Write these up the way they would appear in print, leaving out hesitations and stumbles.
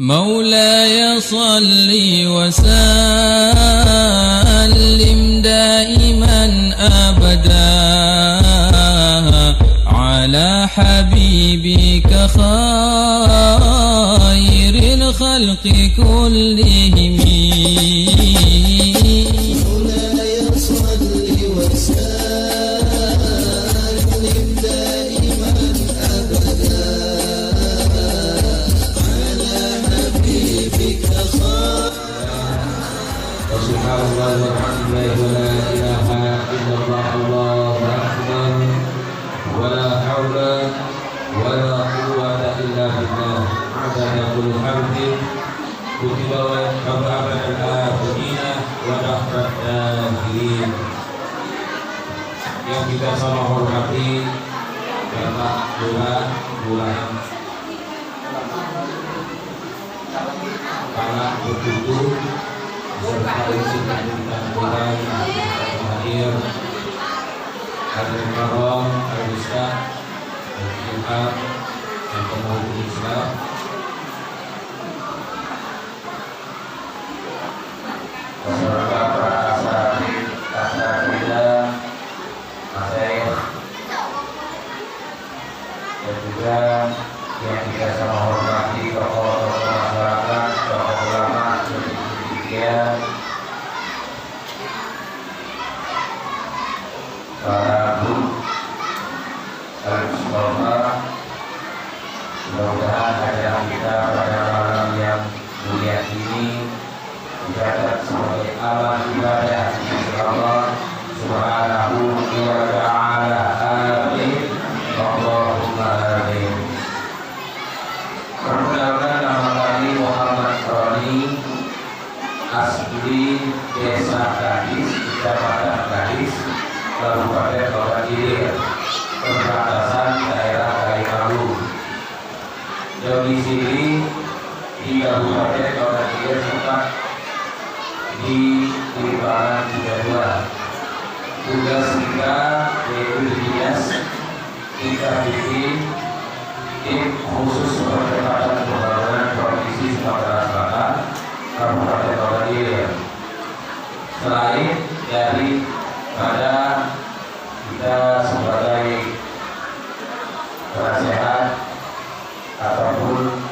مولاي صل وسلم دائما أبدا على حبيبك خير الخلق كلهم. Yang kita sama hormati Bapak Lurah para bertutu serta isi pemerintahan Tuhan hadir Hadirin Karom, Al-Ustaz, Al-Jihad, dan Pemerintah Islam, beserta para asatidz, masyayikh, dan juga yang kita sama hormati tokoh-tokoh masyarakat, tokoh ulama, pendidikan, para guru, al-sekolah. Mudah-mudahan acara kita pada malam yang mulia ini dicatat sebagai amal ibadah sisi Allah Subhanahu wa ta'ala. Amin. Allahumma amin. Perkenalkan, nama kami Muhammad Roni, asli Desa Gadis, Kecamatan Gadis, Kabupaten Kota Ilir, perbatasan daerah Kalimalu. Domisili di Kabupaten Kota Ilir, tempat di Limbangan 32. Tugas kita yaitu dinas kita bikin tim khusus percepatan pembangunan provinsi Sumatera Selatan, Kabupaten Kota Ilir. Selain dari pada kita sebagai penasehat ataupun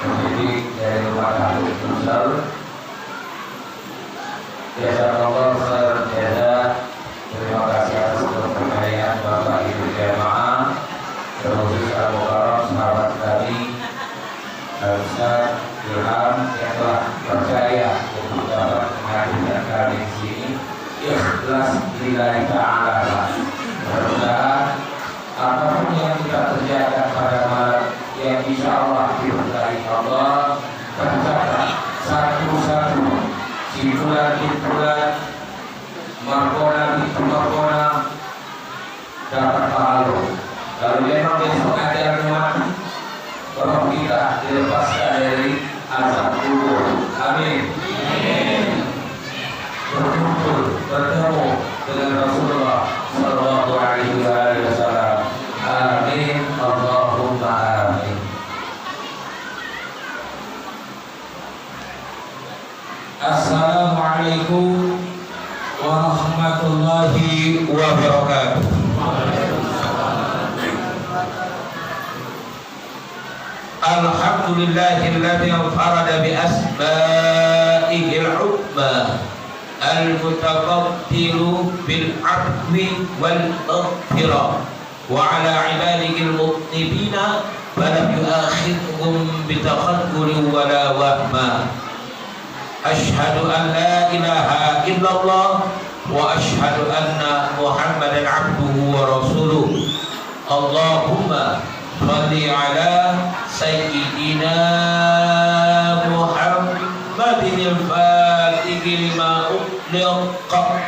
pendidik dari rumah tangga Sulsel, jazakallahu khairan jazaa. Terima kasih atas kepercayaan Bapak Ibu jamaah, terkhusus Al-Mukarram sahabat kami Al-Ustaz Ilham yang telah percaya untuk dapat menghadirkan kami di sini. Ikhlas lillahi ta'ala. Mudah-mudahan apapun yang kita kerjakan pada malam yang insya Allah diberkahi Allah, tercatat satu-satu, simpulan-simpulan, markona dapat pahala. Kalau memang besok ada mati, roh kita dilepaskan dari azab kubur. Amin. Berkumpul, bertemu dengan Rasulullah Sallallahu Alaihi Wasallam. Amin. Allahumma amin. Assalamualaikum warahmatullahi wabarakatuh. Alhamdulillahilladzi farada bi asma'ihil husna al-mutafaddilu bil 'afwi wal maghfirah wa 'ala 'ibadihi al-mutnibina wa lam yu'akhidhum bi takhaddulin wa la wahma. Ashhadu an la ilaha illallah wa ashhadu anna Muhammadan abduhu wa rasuluh. Allahumma shalli ala sayyidina Muhammadin al-fatihi lima ughliqa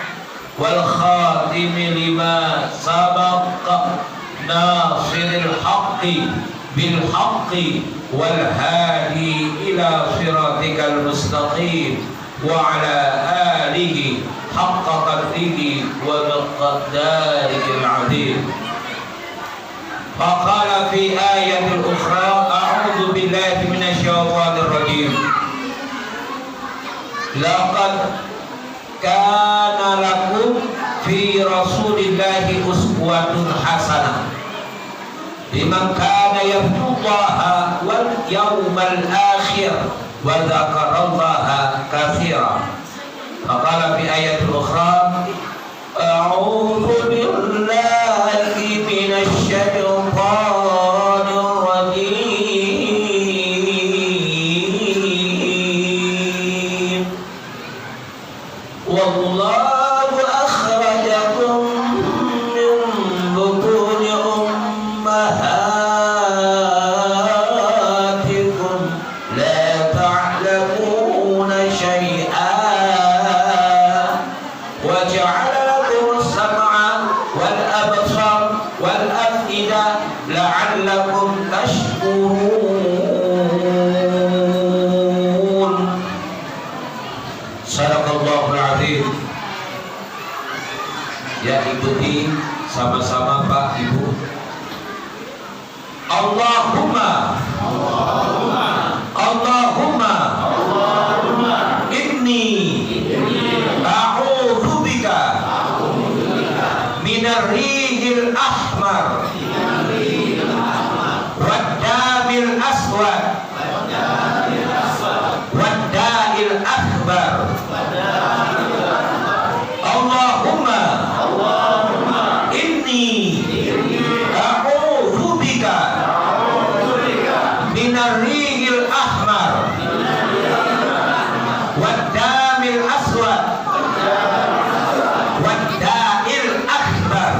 wal khatimi lima sabaqa nasiril haqqi bil haqqi wal hadi ila siratikal mustaqim wa ala alihi haqqa qadrihi wa miqdarihil azim. Faqala fi ayatil ukhra a'udzu billahi minasy minasyaitonir rajim. Laqad kana lakum fi Rasulillahi uswatun hasanah liman kana yarjullaha wal yawmal akhir wa dzakarallaha katsiran. Faqala fi ayatil ukhra a'udzu billahi minasy syaithanir rajim. Wallahu akhrajakum min butuni ummahatikum la ta'lamuna syai'an wa ja'ala lakum as-sam'a wal absar wal af'ida la'allakum tashkurun. Sadaqallahul azim. Ya, ikuti sama-sama Pak Ibu. Allahumma inni a'udzu bika minar rihil ahmar wad damil aswad wad da'il akbar. Allahumma inni a'udzu bika minar rihil ahmar wad damil aswad wad da'il akbar.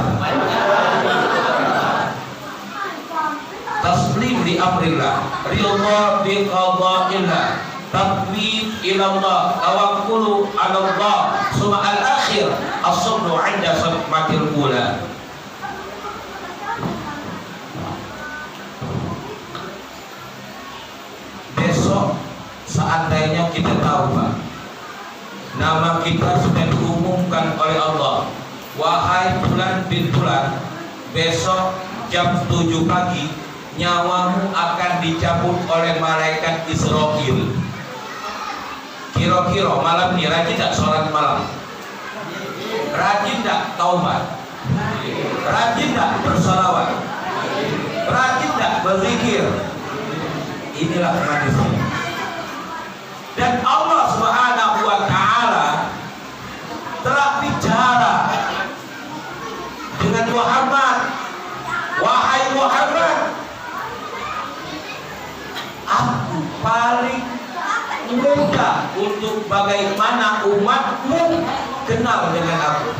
Taslim li amrillah, ridha bi qada'illah, taqwid ila Allah, tawakkulu ala Allah, summa al-akhir as-sabru 'inda sadmatil ula. Besok seandainya kita tahu Pak, nama kita sudah diumumkan oleh Allah, wahai Fulan bin Fulan, besok jam 7 pagi nyawamu akan dicabut oleh malaikat Israel. Kira-kira malam ini rajin tak sholat malam? Rajin tak taubat? Rajin tak bersolawat? Rajin tak berzikir? Inilah manusia. Dan Allah Subhanahu wa ta'ala telah bicara dengan Muhammad, wahai Muhammad, aku paling mudah untuk bagaimana umatmu kenal dengan aku.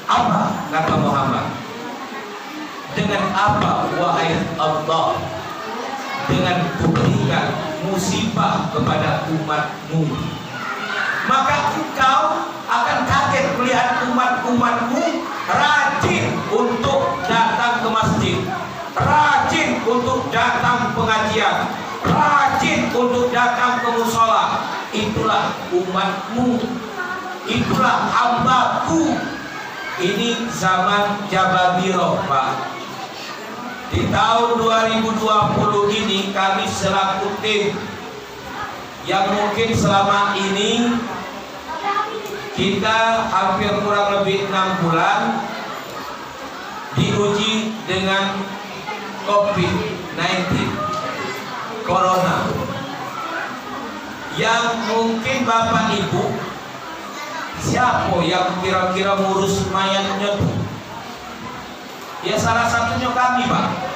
Apa kata Muhammad? Dengan apa wahai Allah? Dengan kuberikan musibah kepada umatmu, maka engkau akan kaget melihat umat-umatmu rajin untuk datang ke masjid, rajin untuk datang pengajian, rajin untuk datang ke mushola. Itulah umatmu, itulah hambaku. Ini zaman Jababiro Pak. Di tahun 2020 ini kami selaku tim yang mungkin selama ini kita hampir kurang lebih 6 bulan diuji dengan COVID-19 Corona, yang mungkin Bapak Ibu, siapa yang kira-kira ngurus mayatnya tuh? Ya salah satunya kami Pak.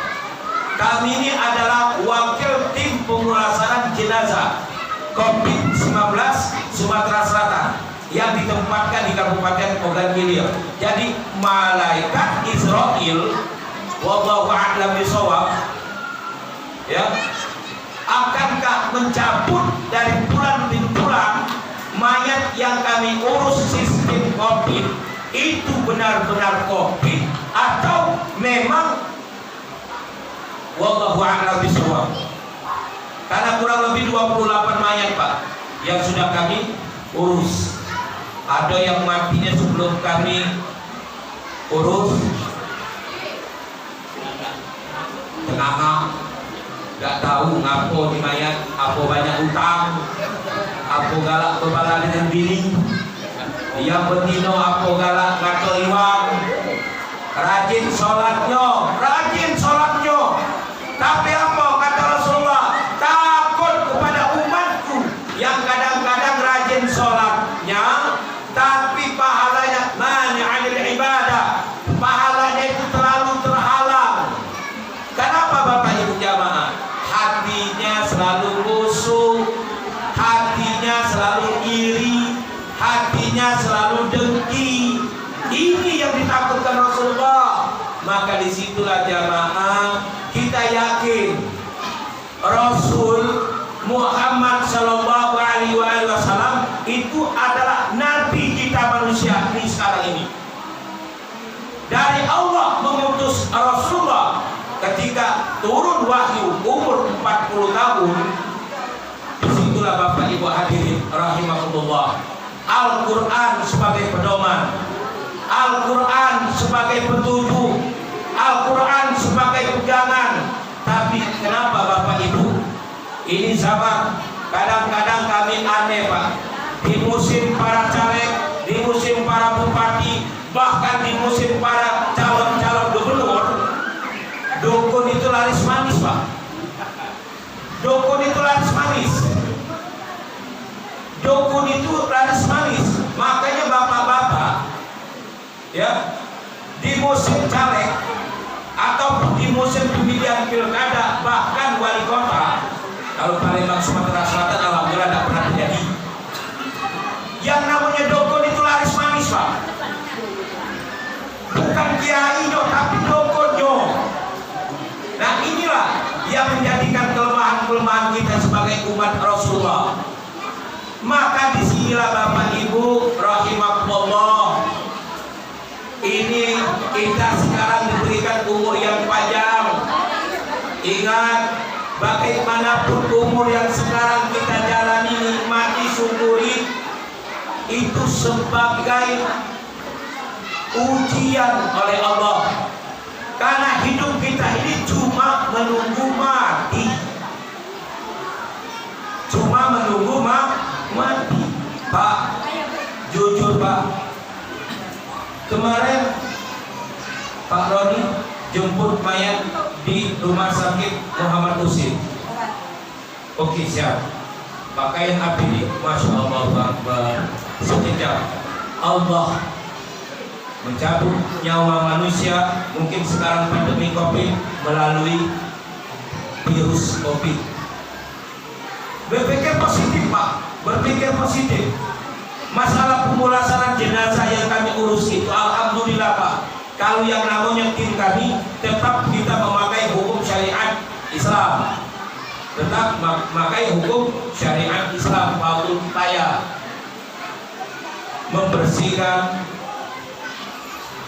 Kami ini adalah wakil tim pemulasaran jenazah COVID-19 Sumatera Selatan yang ditempatkan di Kabupaten Ogan Ilir. Jadi malaikat Israel, wallahu a'lam bishawab, ya, akankah mencabut dari Fulan bin Fulan mayat yang kami urus sistem COVID itu benar-benar COVID atau memang wallahu a'lam bishawab. Karena kurang lebih 28 mayat Pak yang sudah kami urus. Ada yang matinya sebelum kami urus, tengah Gak tahu ngapo di mayat, apa banyak utang, apa galak kepala dengan bini, yang betino apa galak ngato iwang, rajin sholatnya, tapi apa kata Rasulullah, takut kepada umatku yang kadang-kadang rajin sholatnya, tapi pahalanya mani'anil ibadah, pahalanya itu terlalu terhalang. Kenapa Bapak Ibu jamaah? Hatinya selalu busuk, hatinya selalu iri, hatinya selalu dengki. Ini yang ditakutkan Rasulullah. Maka disitulah jamaah kita yakin Rasul Muhammad Sallallahu Alaihi Wasallam itu adalah Nabi kita manusia ini sekarang ini. Dari Allah mengutus Rasulullah ketika turun wahyu umur 40 tahun. Disitulah Bapak Ibu hadirin rahimahullah, Al-Quran sebagai pedoman, Al-Quran sebagai petunjuk, Al-Quran sebagai pegangan. Tapi kenapa Bapak Ibu, ini zaman kadang-kadang kami aneh Pak. Di musim para caleg, di musim para bupati, bahkan di musim para calon-calon gubernur, dukun itu laris manis Pak. Dukun itu laris manis. Dukun itu laris manis. Makanya bapak-bapak ya, di musim caleg atau di musim pemilihan pilkada, bahkan wali kota, kalau Palembang Sumatera Selatan alhamdulillah tidak pernah terjadi. Yang namanya dukun itu laris manis Pak. Bukan kiainya tapi dukunnya. Nah inilah yang menjadikan kelemahan-kelemahan kita sebagai umat Rasulullah. Maka disinilah Bapak Ibu rahimahullah, ini kita sekarang diberikan umur yang panjang. Ingat, bagaimanapun umur yang sekarang kita jalani, nikmati, syukuri, itu sebagai ujian oleh Allah. Karena hidup kita ini cuma menunggu mati, cuma menunggu mati. Pak, jujur Pak, kemarin Pak Roni jemput mayat di rumah sakit Muhammad Husin. Oke siap. Pakaian APD, Masya Allah Akbar. Sekejap Allah mencabut nyawa manusia. Mungkin sekarang pandemi COVID melalui virus COVID. Berpikir positif Pak, berpikir positif. Masalah pemulasaran jenazah yang kami urus itu alhamdulillah Pak, kalau yang namanya tim kami tetap kita memakai hukum syariat Islam, tetap memakai hukum syariat Islam. Waktu saya membersihkan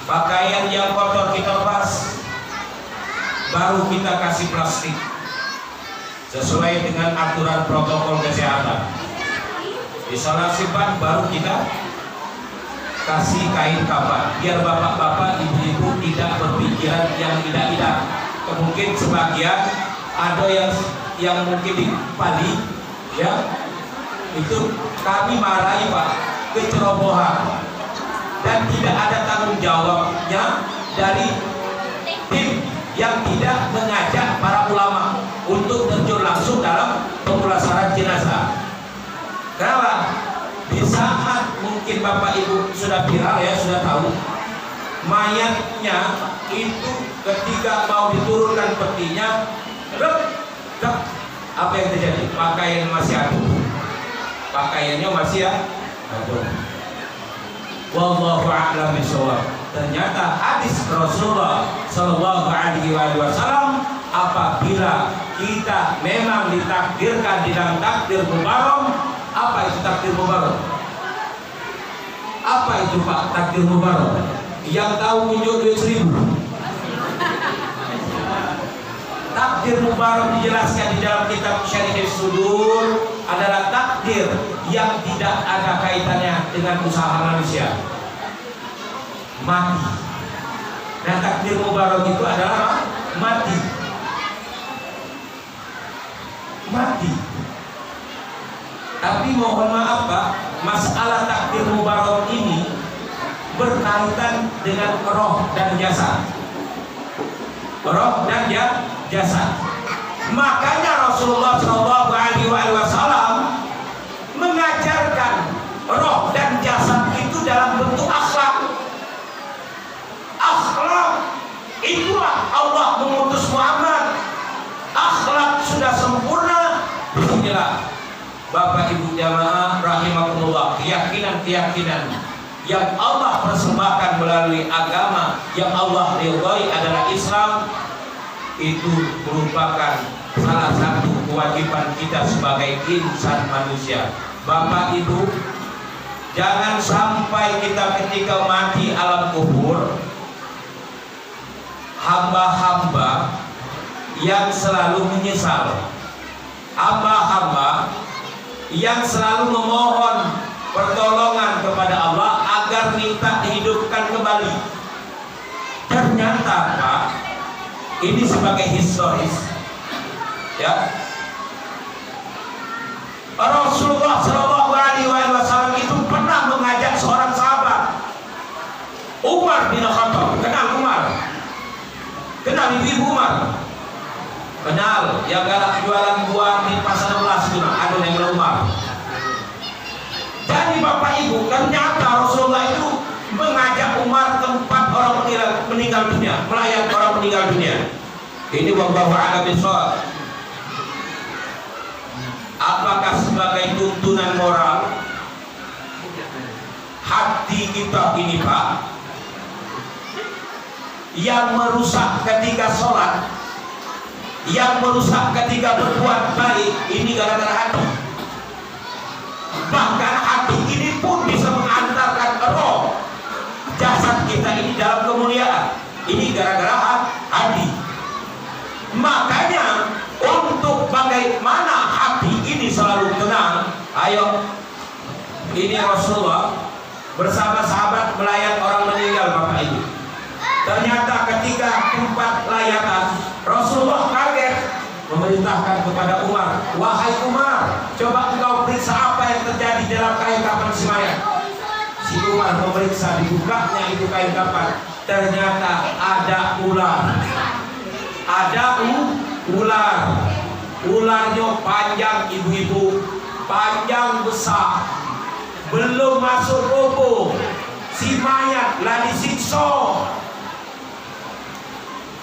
pakaian yang kotor kita lepas, baru kita kasih plastik sesuai dengan aturan protokol kesehatan. Isolasi baru kita kasih kain kafan, biar bapak-bapak, ibu-ibu tidak berpikiran yang tidak-tidak. Mungkin sebagian ada yang mungkin di Bali ya, itu kami marahi Pak, kecerobohan dan tidak ada tanggung jawabnya dari tim yang tidak mengajak para ulama untuk terjun langsung dalam pemulasaran jenazah. Kenapa? Di saat mungkin Bapak Ibu sudah viral ya, sudah tahu, mayatnya itu ketika mau diturunkan petinya, apa yang terjadi? Pakaian masih ada, pakaiannya masih ada. Wallahu a'lam bishawab. Ternyata hadis Rasulullah Sallallahu Alaihi Wasallam, apabila kita memang ditakdirkan di dalam takdir mubarak. Apa itu takdir mubarak? Apa itu Pak takdir mubarak? Yang tahu unjuk duit 1000. Takdir mubarak dijelaskan di dalam kitab Syarih Sudur adalah takdir yang tidak ada kaitannya dengan usaha manusia. Mati. Nah takdir mubarak itu adalah mati. mati. Tapi mohon maaf Pak, masalah takdir mubarak ini berkaitan dengan roh dan jasad. Roh dan jasad. Makanya Rasulullah SAW mengajarkan roh dan jasad itu dalam bentuk akhlak. Akhlak itulah Allah mengutus Muhammad. Akhlak sudah sempurna. Bismillah. Bapak Ibu jamaah rahimakumullah, keyakinan-keyakinan yang Allah persembahkan melalui agama yang Allah ridhoi adalah Islam, itu merupakan salah satu kewajiban kita sebagai insan manusia. Bapak Ibu, jangan sampai kita ketika mati alam kubur hamba-hamba yang selalu menyesal, hamba-hamba yang selalu memohon pertolongan kepada Allah agar minta dihidupkan kembali. Ternyata Pak, ini sebagai historis, ya. Rasulullah SAW itu pernah mengajak seorang sahabat, Umar bin Khattab. Kenal Umar? Kenal ibu Umar? Kenal, yang galak jualan buah di pasar 16 itu, ada yang Umar. Jadi Bapak Ibu, ternyata Rasulullah itu mengajak Umar tempat orang meninggal dunia, melayani orang meninggal dunia. Ini wallahu a'lam bishawab. Apakah sebagai tuntunan moral hati kita ini Pak, yang merusak ketika sholat, yang merusak ketika berbuat baik, ini gara-gara hati. Bahkan hati ini pun bisa mengantarkan roh jasad kita ini dalam kemuliaan. Ini gara-gara hati. Makanya untuk bagaimana hati ini selalu tenang, ayo, ini Rasulullah bersama sahabat melayat orang meninggal Bapak Ibu. Ternyata ketika tempat layatan, Rasulullah kaget, memerintahkan kepada Umar, wahai Umar, coba engkau periksa apa yang terjadi dalam kain kafan si mayat. Si Umar memeriksa, dibukanya itu kain kafan, ternyata ada ular. Ada ular. Ularnya panjang ibu-ibu, panjang besar, belum masuk robo. Si mayat lah disiksa.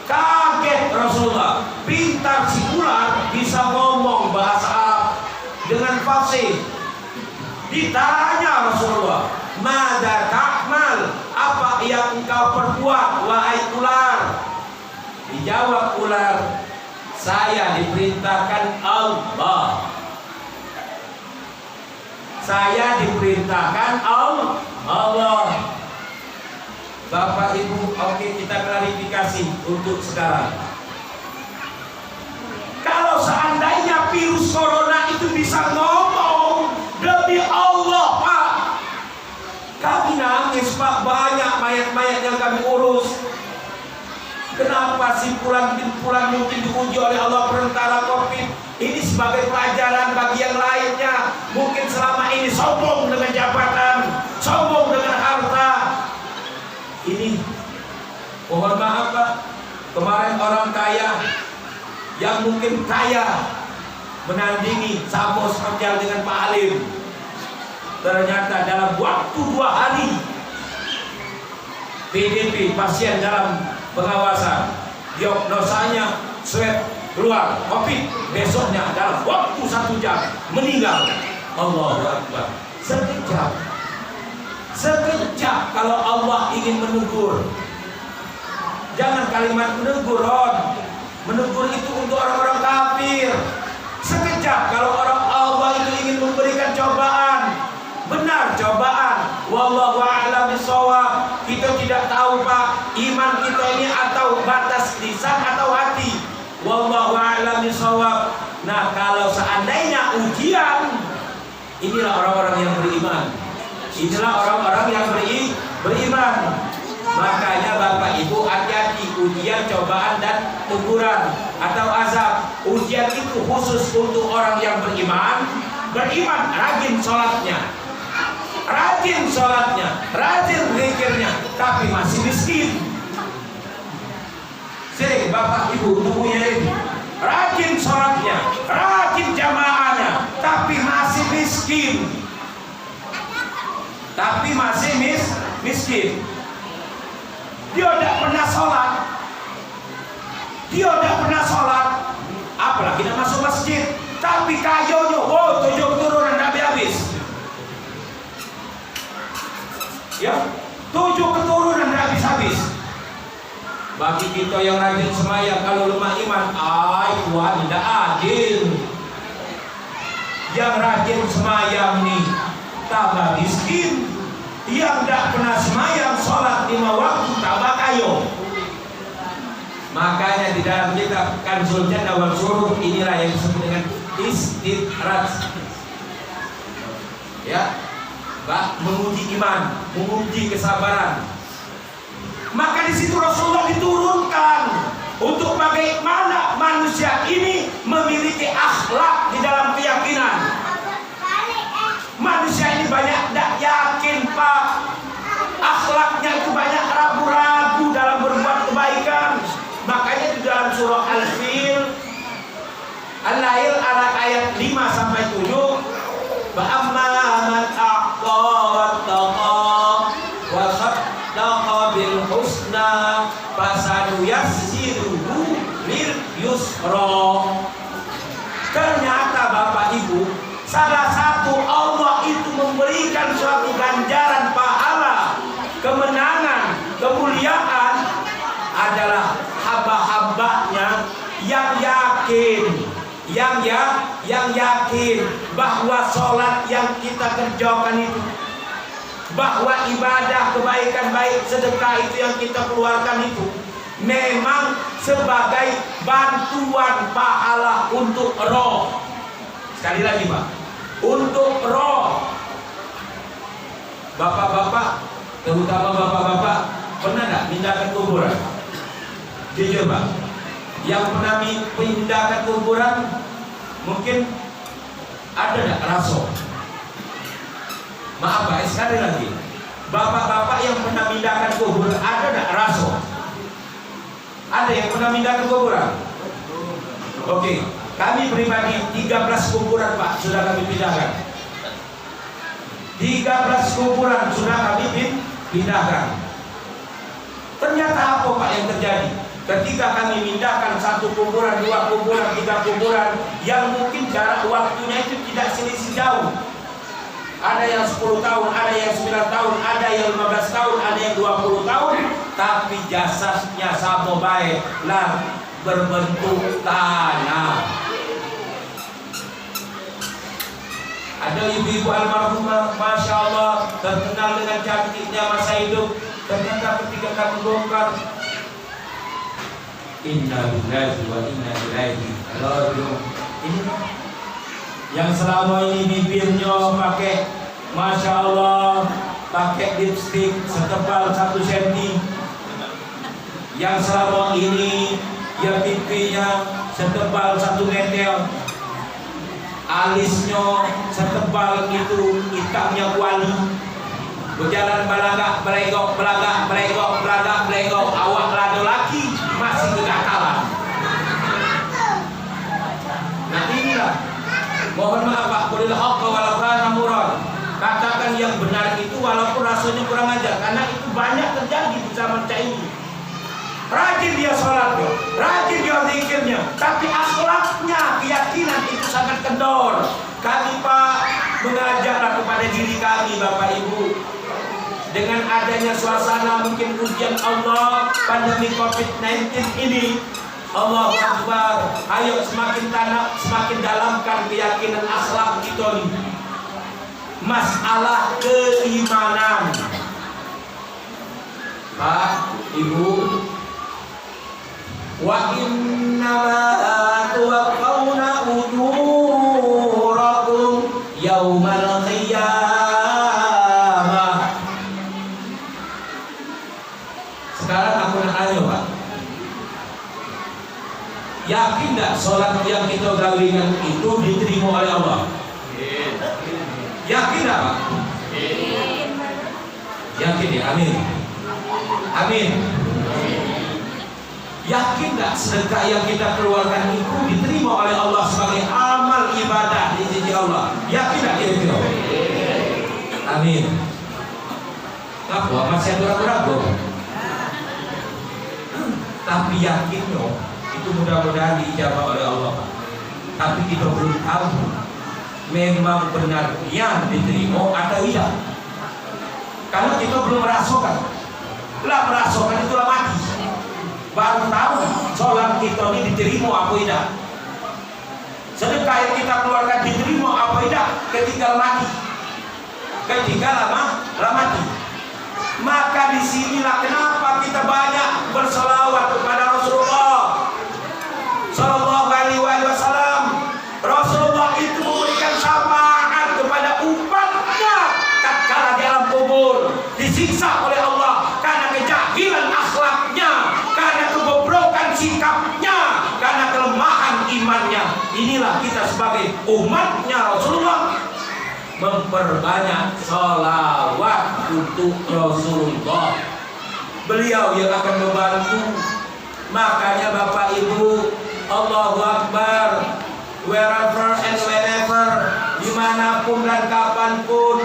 Kaget Rasulullah. Pintar si ular, bisa ngomong bahasa Arab dengan fasih. Ditanya Rasulullah, "Madza ta'mal?" Apa yang engkau perbuat wahai ular? Dijawab ular, "Saya diperintahkan Allah. Saya diperintahkan Allah." Bapak Ibu, oke, kita klarifikasi untuk sekarang. Kalau seandainya virus corona itu bisa ngomong, demi Allah Pak, kami nangis Pak, banyak mayat-mayat yang kami urus. Kenapa si Fulan bin Fulan mungkin diuji oleh Allah perantara COVID? Ini sebagai pelajaran bagi yang lainnya. Mungkin selama ini sombong dengan jabatan, sombong dengan harta. Ini mohon maaf Pak, kemarin orang kaya yang mungkin kaya menandingi Sambo Spesial dengan Pak Halim, ternyata dalam waktu 2 hari PDP, pasien dalam pengawasan, diagnosanya swab keluar COVID, besoknya dalam waktu 1 jam meninggal. Allahu Akbar. Sekejap kalau Allah ingin menegur. Jangan kalimat menegur, Ron. Menegur itu untuk orang-orang kafir. Sekejap kalau orang Allah itu ingin memberikan cobaan. Benar cobaan. Wallahu a'lam bishawab. Kita tidak tahu Pak, iman kita ini atau batas lisan atau hati. Wallahu a'lam bishawab. Nah, kalau seandainya ujian, inilah orang-orang yang beriman. Inilah orang-orang yang beriman. Makanya Bapak Ibu hati-hati, ujian, cobaan, dan teguran atau azab. Ujian itu khusus untuk orang yang beriman, rajin sholatnya, rajin zikirnya, tapi masih miskin. Sering Bapak Ibu temunya ini, rajin sholatnya, rajin jamaahnya, tapi masih miskin. Dia tidak pernah sholat, apalagi tidak masuk masjid. Tapi kayonya, 7 keturunan tidak habis. Ya, 7 keturunan tidak habis. Bagi kita yang rajin sembahyang, kalau lemah iman, Tuhan tidak adil. Yang rajin sembahyang nih tambah miskin. Yang tidak pernah sembahyang sholat 5 waktu tambah kayo. Makanya di dalam kitab Kanzul Jannah wal Surur inilah yang disebut dengan istidraj. Ya, menguji iman, menguji kesabaran. Maka di situ Rasulullah diturunkan untuk bagaimana manusia ini memiliki akhlak di dalam keyakinan. Manusia ini banyak tidak yakin, Pak. Akhlaknya itu banyak ragu-ragu dalam berbuat kebaikan. Makanya di dalam surah Al-Fil, Al-Lail ayat 5 sampai 7, "Fa'amma man a'ta wattaqa wa saddaqa bil husna fasanuyassiruhu lil yusra." Ternyata Bapak Ibu, salah satu Allah itu memberikan suatu ganjaran pahala, kemenangan, kemuliaan adalah hamba-hambanya yang yakin bahwa sholat yang kita kerjakan itu, bahwa ibadah kebaikan baik sedekah itu yang kita keluarkan itu memang sebagai bantuan pahala untuk roh. Sekali lagi Pak, untuk roh. Bapak-bapak, terutama bapak-bapak, pernah nggak pindahkan kuburan? Jujur Pak, yang pernah pindahkan kuburan mungkin ada nggak raso? Maaf Pak, sekali lagi, bapak-bapak yang pernah pindahkan kuburan ada nggak raso? Ada yang pernah pindahkan kuburan? Oke. Kami pribadi 13 kuburan Pak sudah kami pindahkan. 13 kuburan sudah kami pindahkan. Ternyata apa Pak yang terjadi? Ketika kami pindahkan 1 kuburan, 2 kuburan, 3 kuburan, yang mungkin jarak waktunya itu tidak selisih jauh. Ada yang 10 tahun, ada yang 9 tahun, ada yang 15 tahun, ada yang 20 tahun, tapi jasadnya sama baik lah, berbentuk tanah. Ada ibu-ibu almarhumah, Masya Allah, terkenal dengan cantiknya masa hidup. Ternyata ketika kami bongkar, inna lillahi wa inna ilaihi raji'un. Ini yang selama ini bibirnya pakai, Masya Allah, pakai lipstick setebal 1 cm. Yang selama ini ya pipinya setebal 1 meter. Alisnya setebal itu hitamnya kuali. Berjalan belagak belegok, awak lado laki masih kegatalan. Nah inilah, mohon maaf Pak, qulil haqqa walau kana murad. Katakan yang benar itu walaupun rasanya kurang ajar, karena itu banyak terjadi di zaman ini. Rajin dia sholatnya, rajin dia zikirnya, tapi akhlaknya, keyakinan itu sangat kendor. Kami Pak mengajarlah kepada diri kami Bapak Ibu, dengan adanya suasana mungkin ujian Allah pandemi COVID-19 ini, Allahu Akbar, ayo semakin dalamkan keyakinan akhlak kita ini. Masalah keimanan Pak Ibu, wa innama tuwaffawna ujurakum yaumal qiyamah. Sekarang aku nak tanya Pak, diterima oleh Allah? Yakin tak Pak? Yakin ya? Amin. Amin. Yakin tak sedekah yang kita keluarkan itu diterima oleh Allah sebagai amal ibadah di sisi Allah? Yakin tak kira-kira? Amin. Apa? Masih ada ragu-ragu? Tapi yakinnya itu mudah-mudahan diijabah oleh Allah Pak. Tapi kita belum tahu memang benarnya diterima atau tidak. Karena kita belum merasakan. Lah merasakan itulah mati. Baru tahu sholat kita ini diterima apa tidak. Sedekah yang kita keluarkan diterima apa tidak ketika mati. Ketika lama mati. Maka disinilah kenapa kita banyak bersolawat kepada Rasulullah Sallallahu Alaihi Wasallam. Rasulullah itu memberikan syafaat kepada umatnya tatkala di alam kubur disiksa oleh Allah karena kejahilan akhlaknya, karena kebobrokan sikapnya, karena kelemahan imannya. Inilah kita sebagai umatnya Rasulullah memperbanyak sholawat untuk Rasulullah. Beliau yang akan membantu. Makanya Bapak Ibu, Allahu Akbar, wherever and whenever, dimanapun dan kapanpun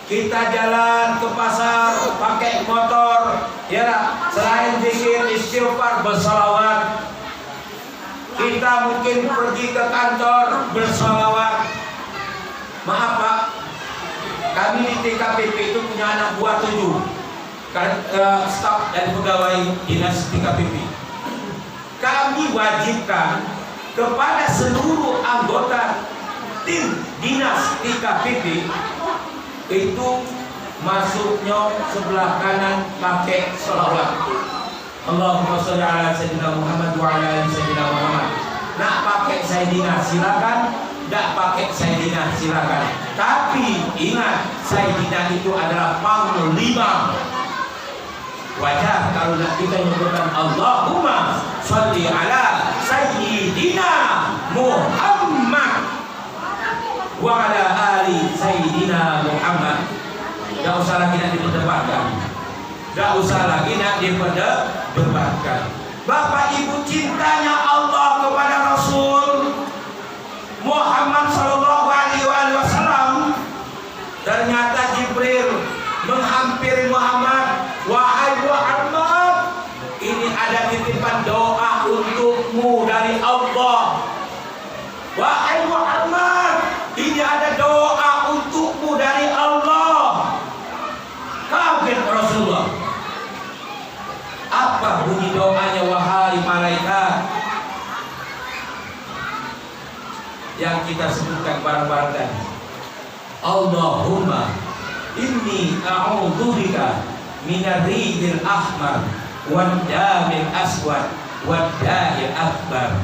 kita jalan ke pasar pakai motor, ya, selain zikir istighfar bersalawat. Kita mungkin pergi ke kantor bersalawat. Maaf Pak, kami di TKPP itu punya anak buah 7 staf dan pegawai dinas TKPP. Kami wajibkan kepada seluruh anggota tim dinas TKPP itu masuknya sebelah kanan pakai sholawat. Allahumma sholli ala sayyidina Muhammad wa ala ali sayyidina Muhammad. Nak pakai Sayyidina silakan, tidak pakai Sayyidina silakan. Tapi ingat, Sayyidina itu adalah panglima. Wajar kalau nak kita menyebutkan Allahumma sholli ala Sayyidina Muhammad wa ala ali Sayyidina Muhammad. Tidak usah lagi nak diperdebatkan. Tidak usah lagi nak diperdebatkan. Bapak Ibu, cintanya Allah kepada Rasul Muhammad Sallallahu Alaihi Wasallam. Ternyata Jibril menghampiri Muhammad, wahai Muhammad, ini ada titipan doa untukmu dari Allah. Wahai Muhammad, ini ada doa untukmu dari Allah. Kaget Rasulullah. Apa bunyi doanya wahai malaikat? Yang kita sebutkan barang-barang tadi. Allahumma inni a'udzubika minar rihil ahmar wad damil aswad wad da'il akbar.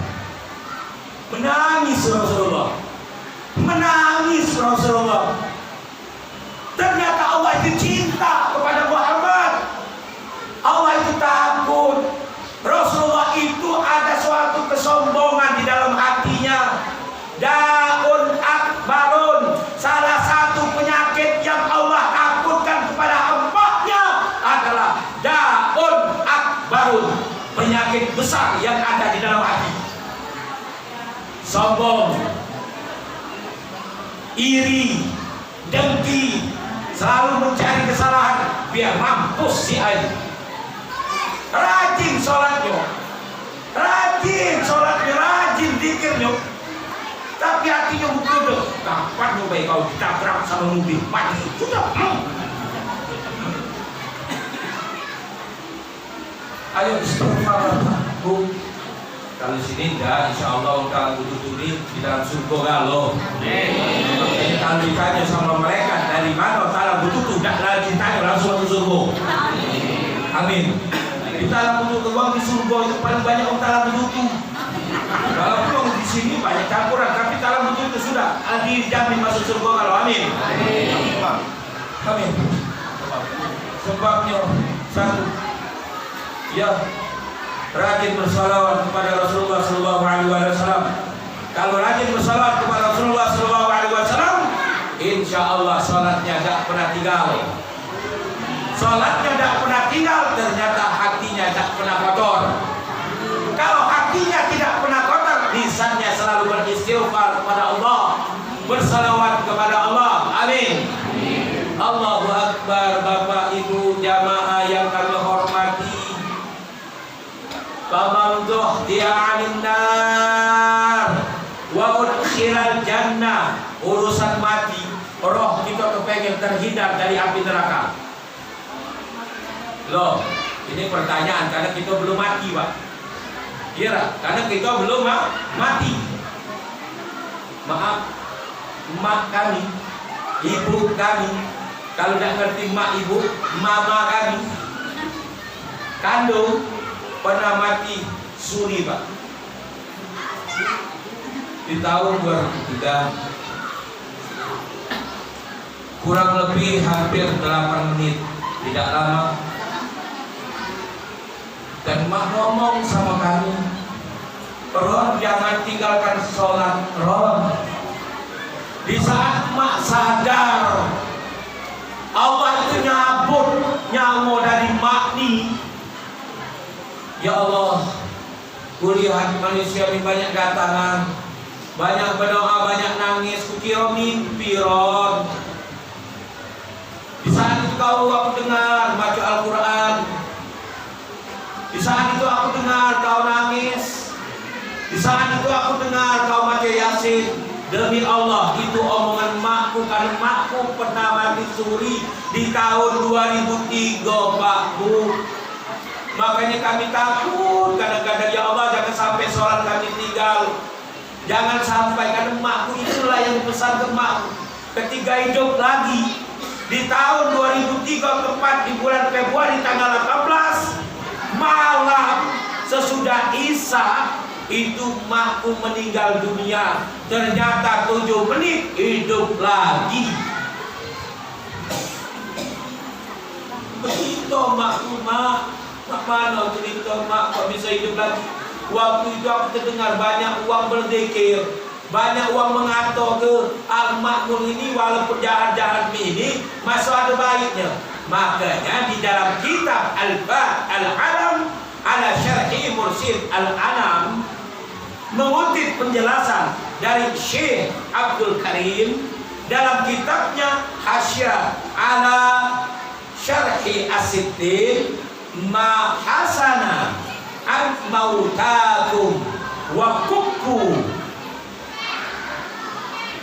Menangis Rasulullah. Menangis Rasulullah. Ternyata Allah itu cinta kepada Muhammad. Allah itu takut. Rasulullah itu ada suatu kesombongan di dalam hatinya. Daun akbarun, salah satu penyakit yang Allah takutkan kepada hamba-Nya adalah daun akbarun, penyakit besar yang ada di dalam hati. Sombong, iri, dengki, selalu mencari kesalahan biar mampus si air. Rajin sholatnya, rajin zikirnya, tapi hatinya betul. Kapan mau baik kau ditabrak sama mobil mati? Sudah. Ayo istighfar Bu. Kalau sini enggak, insya Allah kalau butuh ini di dalam surga galau. Jadi kalau ditanya sama mereka dari mana kalau butuh tidak lagi tanya langsung ke surga. Amin. Kita dalam butuh uang di surga itu paling banyak orang dalam butuh. Kalau uang di sini banyak campuran, tapi dalam butuh itu sudah dijamin masuk surga kalau amin. Amin. Sebabnya satu, ya, rajin bersalawat kepada Rasulullah Sallallahu Alaihi Wasallam. Kalau rajin bersalawat kepada Rasulullah Allah sholatnya tidak pernah tinggal. Sholatnya tidak pernah tinggal, ternyata hatinya tidak pernah kotor. Kalau hatinya tidak pernah kotor, lisannya selalu beristighfar kepada Allah, bersalawat kepada Allah. Amin. Allahu Akbar. Bapak Ibu jamaah yang kami hormati, faman zuhziha 'anil nar wa udkhilal jannah. Urusan mati, roh kita kepengen terhindar dari api neraka. Loh, ini pertanyaan karena kita belum mati, Pak. Iya, karena kita belum mati. Maaf, mak kami, ibu kami, kalau tidak ngerti mak ibu, mama kami, kandung pernah mati suri, Pak. Di tahun 2003, kurang lebih hampir 8 menit, tidak lama. Dan mak ngomong sama kami, Ron, jangan tinggalkan sholat, Ron. Di saat mak sadar Allah itu nyabut nyawa dari mak nih, ya Allah, kulihat manusia ini banyak datangan, banyak berdoa, banyak nangis, kukira mimpi, Ron. Di saat itu aku dengar baca Al-Quran. Di saat itu aku dengar kau nangis. Di saat itu aku dengar kau baca Yasin. Demi Allah, itu omongan makku, karena makku pernah mati suri di tahun 2003, Pakku. Makanya kami takut kadang-kadang, ya Allah, jangan sampai sholat kami tinggal. Jangan sampai, karena makku itulah yang pesan ke makku ketika hidup lagi di tahun 2003, tepat di bulan Februari tanggal 18 malam sesudah Isya, itu makku meninggal dunia. Ternyata 7 menit hidup lagi. Begitu makku, mak mana cerita mak kok bisa hidup lagi. Waktu itu aku terdengar banyak uang berzikir, banyak uang mengatur ke al-makmur ini, walaupun jahat-jahat ini masih ada baiknya. Makanya di dalam kitab Al-Ba'd Al-Alam ala Syarhi Mursyid Al-Anam mengutip penjelasan dari Syekh Abdul Karim dalam kitabnya Hasyiah ala Syarhi As-Sittin ma hasana an mautakum wa kukku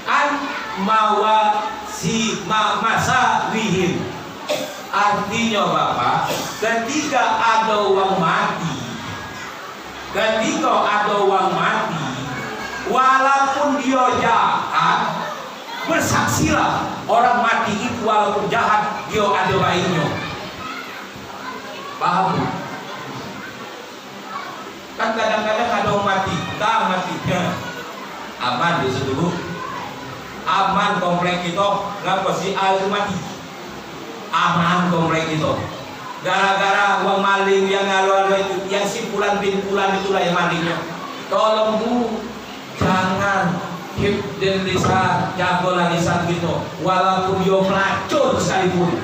an mawasi masawihim. Artinya Bapak, ketika ada orang mati, walaupun dia jahat, bersaksilah orang mati itu walaupun jahat, dia ada baiknya. Paham? Kan kadang-kadang ada orang mati, matinya aman di situ, aman komplek kita, ngapa si A itu mati? Aman komplek itu. Gara-gara uang maling yang ngalu-ngalu itu, yang simpulan pinpulan itulah yang malingnya. Tolong Bu, jangan hifdzil lisan, jagolah lisan gitu, walaupun dia pelacur sekalipun.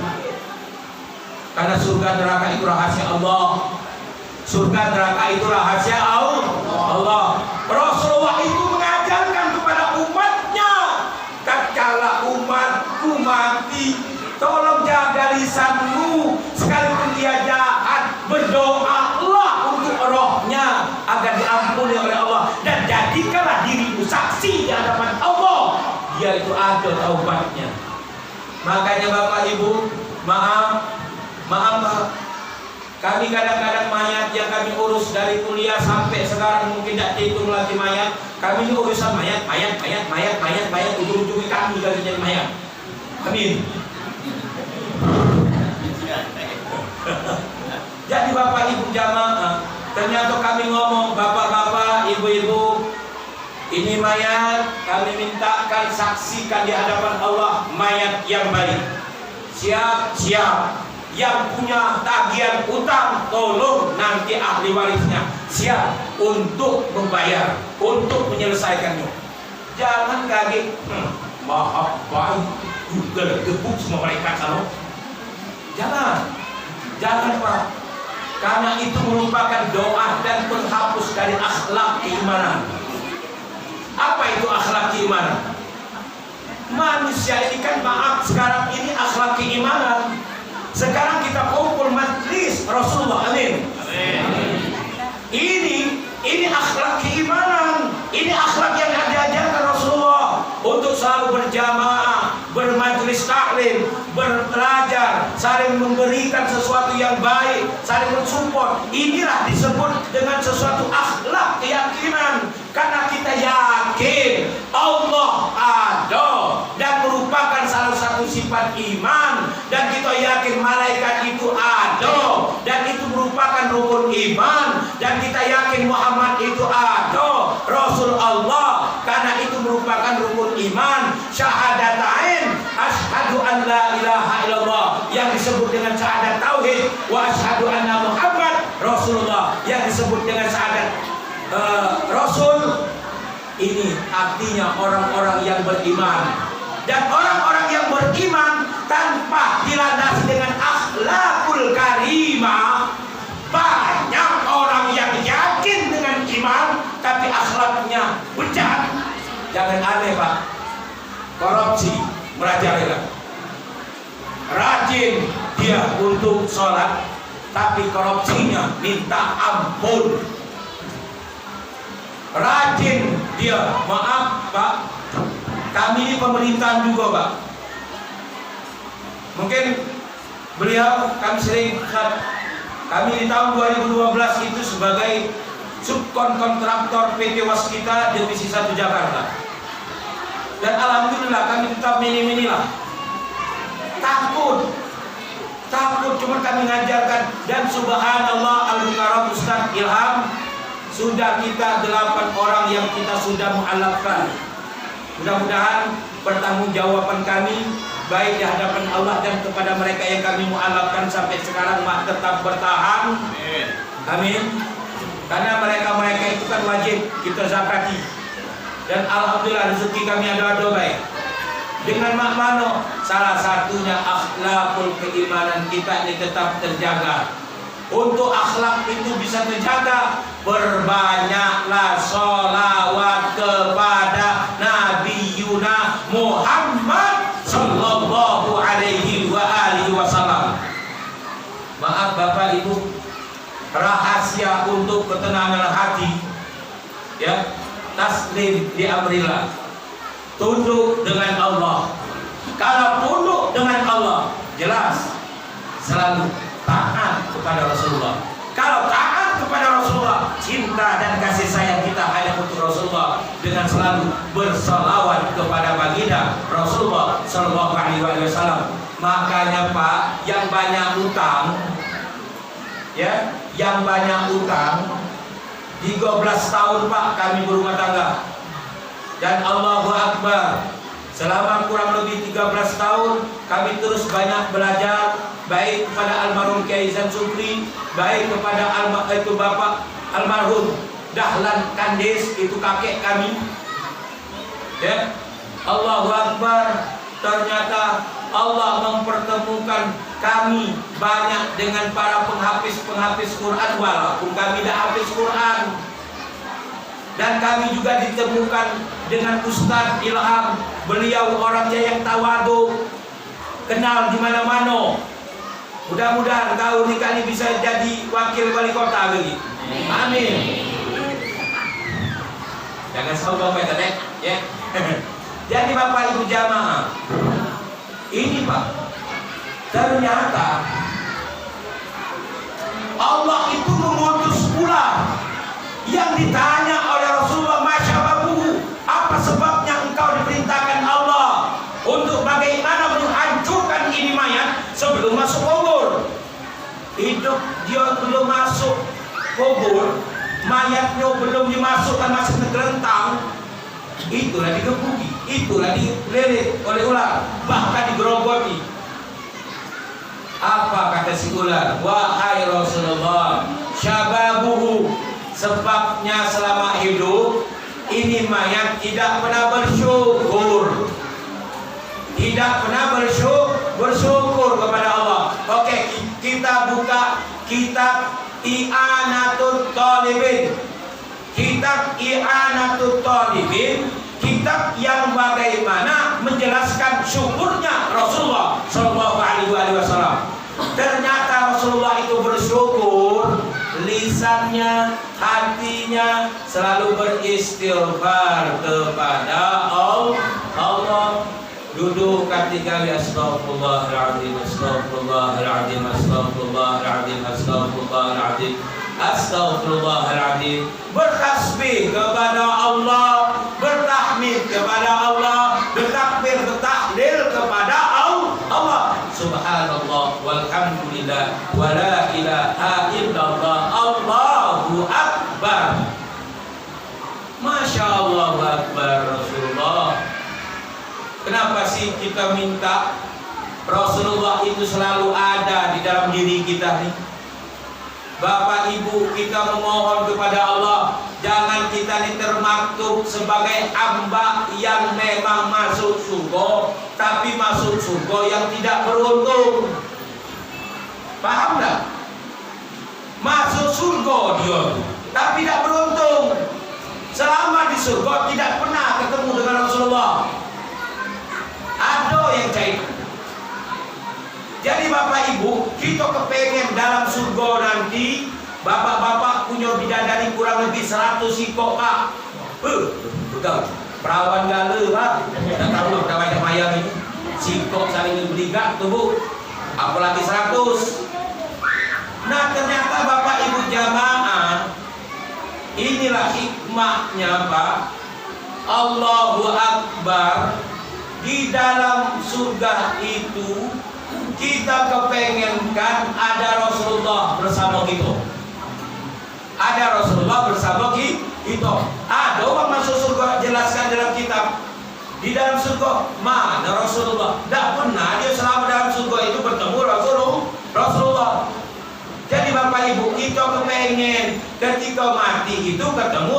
Karena surga neraka itu rahasia Allah. Surga neraka itu rahasia Allah. Rasulullah itu mengajarkan kepada umatnya, tatkala umatku mati, tolong jaga lisanmu, sekalipun dia jahat, berdoalah untuk rohnya agar diampuni oleh Allah, dan jadikanlah dirimu saksi di hadapan Allah, dia itu ada taubatnya. Makanya Bapak Ibu, maaf, kami kadang-kadang mayat yang kami urus dari kuliah sampai sekarang mungkin tidak hitung lagi mayat. Kami ini urusan mayat, ujung-ujungnya kami jadi mayat. Amin. Jadi Bapak Ibu jamaah, ternyata kami ngomong, bapak-bapak, ibu-ibu, ini mayat, kami mintakan saksikan di hadapan Allah mayat yang baik. Siap. Yang punya tagihan utang, tolong nanti ahli warisnya siap untuk membayar, untuk menyelesaikannya. Jangan kaget, maha baik, juga gebuk semua malaikat kalau. Jangan Pak. Karena itu merupakan doa dan penghapus dari akhlak keimanan. Apa itu akhlak keimanan? Manusia ini kan maaf sekarang ini akhlak keimanan. Sekarang kita kumpul majlis Rasulullah, amin. Ini akhlak keimanan. Ini akhlak yang diajarkan Rasulullah untuk selalu berjamaah, bermajlis taklim, belajar, saling memberikan sesuatu yang baik, saling mensupport. Inilah disebut dengan sesuatu akhlak keyakinan. Karena kita yakin Allah ada dan merupakan salah satu sifat iman, dan kita yakin malaikat itu ada dan itu merupakan rukun iman, dan kita yakin Muhammad itu ada, Rasul Allah, karena itu merupakan rukun iman. Syahadatain, asyhadu an la ilaha illallah, yang disebut dengan syahadat tauhid, wa asyhadu anna Muhammad Rasulullah, yang disebut dengan syahadat Rasul. Ini artinya orang-orang yang beriman. Dan orang-orang yang beriman tanpa dilandasi dengan akhlakul karimah. Banyak orang yang yakin dengan iman tapi akhlaknya bejat. Jangan aneh Pak. Korupsi merajalela. Rajin dia untuk sholat tapi korupsinya minta ampun. Rajin dia, maaf Pak, kami ini pemerintahan juga Pak. Mungkin beliau, kami sering, kami di tahun 2012 itu sebagai subkontraktor PT Waskita Divisi 1 Jakarta. Dan alhamdulillah kami tetap mini-mini lah. Takut, cuma kami ngajarkan. Dan subhanallah al-mukarram Ustaz Ilham, sudah kita 8 orang yang kita sudah mu'alafkan. Mudah-mudahan pertanggungjawaban kami baik di hadapan Allah dan kepada mereka yang kami mu'alafkan sampai sekarang tetap bertahan. Amin. Karena mereka itu kan wajib kita zakati. Dan alhamdulillah rezeki kami ada baik. Dengan makmano, salah satunya akhlakul keimanan kita ini tetap terjaga. Untuk akhlak itu bisa terjaga, berbanyaklah sholawat kepada Nabi Yuna Muhammad sallallahu alaihi wa alihi wasallam. Maaf Bapak Ibu, rahasia untuk ketenangan hati, ya, taslim di amrillah, tunduk dengan Allah. Kalau tunduk dengan Allah, jelas selalu taat kepada Rasulullah. Kalau taat kepada Rasulullah, cinta dan kasih sayang kita hanya untuk Rasulullah, dengan selalu bersalawat kepada baginda Rasulullah sallallahu alaihi wasallam. Makanya Pak, yang banyak utang, ya, yang banyak utang, 13 tahun Pak kami berumah tangga. Dan Allahu Akbar, selama kurang lebih 13 tahun kami terus banyak belajar, baik kepada almarhum Kiai Zansukri, baik kepada Bapak almarhum Dahlan Kandes, itu kakek kami. Ya, Allahu Akbar, ternyata Allah mempertemukan kami banyak dengan para penghafis Quran, walaupun kami tidak hafiz Quran. Dan kami juga ditemukan dengan Ustadz Ilham, beliau orangnya yang tawadu, kenal di mana-mana. Mudah-mudahan tahun ini kali bisa jadi wakil wali kota lagi. Amin. Jangan sombong Pak, ya. Jadi Bapak Ibu jamaah, ini Pak, ternyata Allah itu mengutus pula yang ditanya oleh Rasulullah, masyababuhu, apa sebabnya engkau diperintahkan Allah untuk bagaimana menghancurkan ini mayat sebelum masuk kubur. Hidup dia belum masuk kubur, mayatnya belum dimasukkan, masih tergelentang, itulah digebuki, itulah dililit oleh ular, bahkan digerogoti. Apa kata si ular? Wahai Rasulullah, syababuhu, sebabnya selama hidup ini mayat tidak pernah bersyukur. kitab I'anatul Talibin. Kitab I'anatul Talibin, kitab yang bagaimana menjelaskan syukurnya Rasulullah Shallallahu Alaihi Wasallam. Ternyata Rasulullah itu bersyukur, lisannya, hatinya selalu beristighfar kepada Allah. Duduk ketika astagfirullahaladzim, astagfirullahaladzim, astagfirullahaladzim, astagfirullahaladzim, astagfirullahaladzim. Bertasbih kepada Allah, bertahmid kepada Allah, bertakbir, bertahlil kepada Allah. Subhanallah walhamdulillah wala ilaha illallah, Allahu akbar. Masya Allah akbar Rasulullah. Kenapa sih kita minta Rasulullah itu selalu ada di dalam diri kita nih? Bapak Ibu, kita memohon kepada Allah, jangan kita ini termaktub sebagai hamba yang memang masuk surga, tapi masuk surga yang tidak beruntung. Paham enggak? Masuk surga dia, tapi tidak beruntung. Selama di surga tidak pernah ketemu dengan Rasulullah. Ada yang cair. Jadi Bapak Ibu, kita kepengen dalam surga nanti bapak-bapak punya bidadari kurang lebih 100 ikut Pak. Betul. Perawan gala Pak. Dah tahu dah banyak mayang ini. Sikok saling berikat tu Bu. Apalagi 100. Nah ternyata Bapak Ibu jamaah, inilah hikmahnya Pak. Allahu Akbar. Di dalam surga itu kita kepengenkan ada Rasulullah bersama kita. Ada Rasulullah bersama kita. Ada orang masuk surga, jelaskan dalam kitab. Di dalam surga mana Rasulullah? Tidak pernah dia selama dalam surga itu bertemu Rasulullah. Jadi Bapak Ibu, kita kepengen ketika mati itu ketemu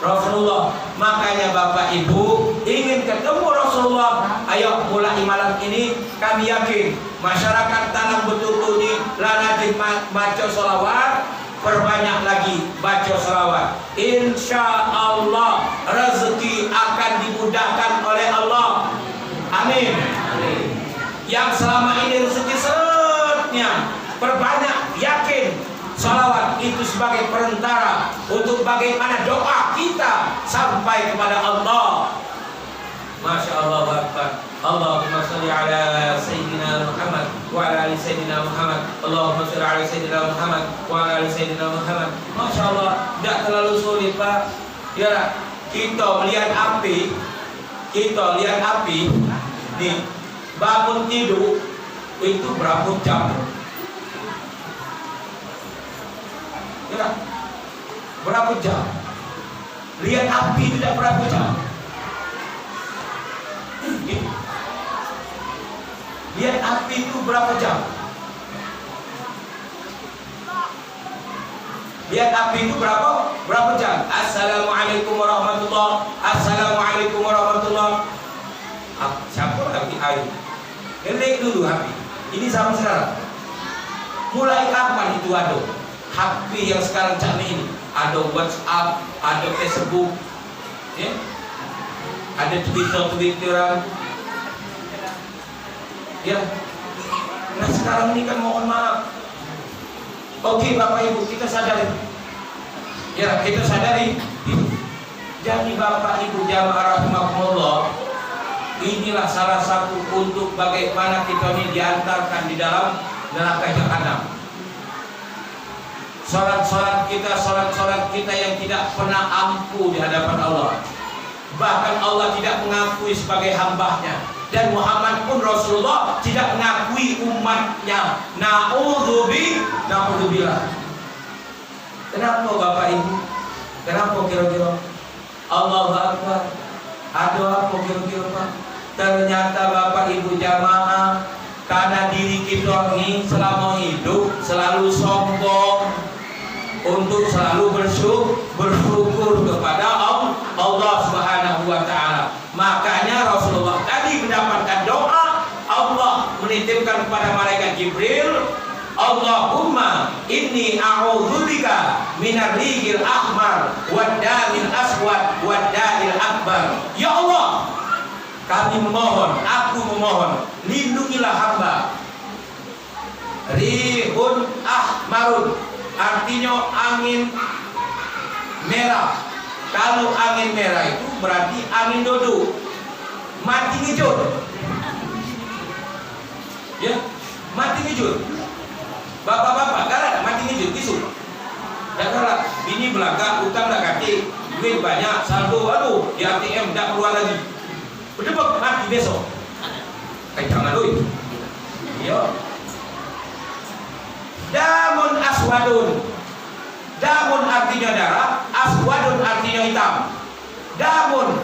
Rasulullah. Makanya Bapak Ibu ingin ketemu Rasulullah. Ayo mulai malam ini kami yakin masyarakat tanam betul ini rajin baca sholawat, perbanyak lagi baca sholawat. Insya Allah rezeki akan dimudahkan oleh Allah. Amin. Yang selama ini rezeki seretnya, perbanyak, yakin salawat itu sebagai perantara untuk bagaimana doa kita sampai kepada Allah. Masya Allah Akbar. Allahumma salli ala Sayyidina Muhammad wa ala ali Sayyidina Muhammad. Allahumma salli ala Sayyidina Muhammad wa ala ali Sayyidina Muhammad. Masya Allah, tidak terlalu sulit Pak. Ya, kita melihat api, nih, bangun tidur itu berapa jam? Ya, berapa jam? Lihat api tidak berapa jam? Lihat api itu berapa jam? Lihat api itu berapa jam? Assalamualaikum warahmatullahi. Assalamualaikum warahmatullahi. Siapa lagi air? Lihat dulu api. Ini sama sekarang. Mulai kapan itu ada? HP yang sekarang canggih ini, ada WhatsApp, ada Facebook, ya? Ada Twitteran, ya. Nah sekarang ini kan mohon maaf. Oke Bapak Ibu, kita sadari, ya kita sadari. Jadi Bapak Ibu jamaah rahimakumullah, inilah salah satu untuk bagaimana kita ini diantarkan di dalam neraka jahanam. Salat-salat kita yang tidak pernah ampuh di hadapan Allah. Bahkan Allah tidak mengakui sebagai hambanya. Dan Muhammad pun Rasulullah tidak mengakui umatnya. Na'udzubillah. Kenapa Bapak Ibu? Kenapa kira-kira? Allahu Akbar. Ada apa kira-kira Pak? Ternyata Bapak Ibu jamaah, karena diri kita ini selama hidup selalu sombong, untuk selalu bersyukur kepada Allah Subhanahu wa Ta'ala. Makanya Rasulullah tadi mendapatkan doa, Allah menitipkan kepada malaikat Jibril, Allahumma inni a'udzubika minar riqil ahmar wad damil aswad wad da'il akbar. Ya Allah, kami memohon, aku memohon, lindungilah hamba. Rihun ahmarun artinya angin merah. Kalau angin merah itu berarti angin dodo, mati ngejut. Ya, mati ngejut. Bapak-bapak, galak mati ngejut bisu. Dan galak, bini belakang, utang dah kati, duit banyak, saldo, aduh, di ATM dah keluar lagi. Berdebak mati besok. Jangan duit. Iya. Damun aswadun. Damun artinya darah, aswadun artinya hitam. Damun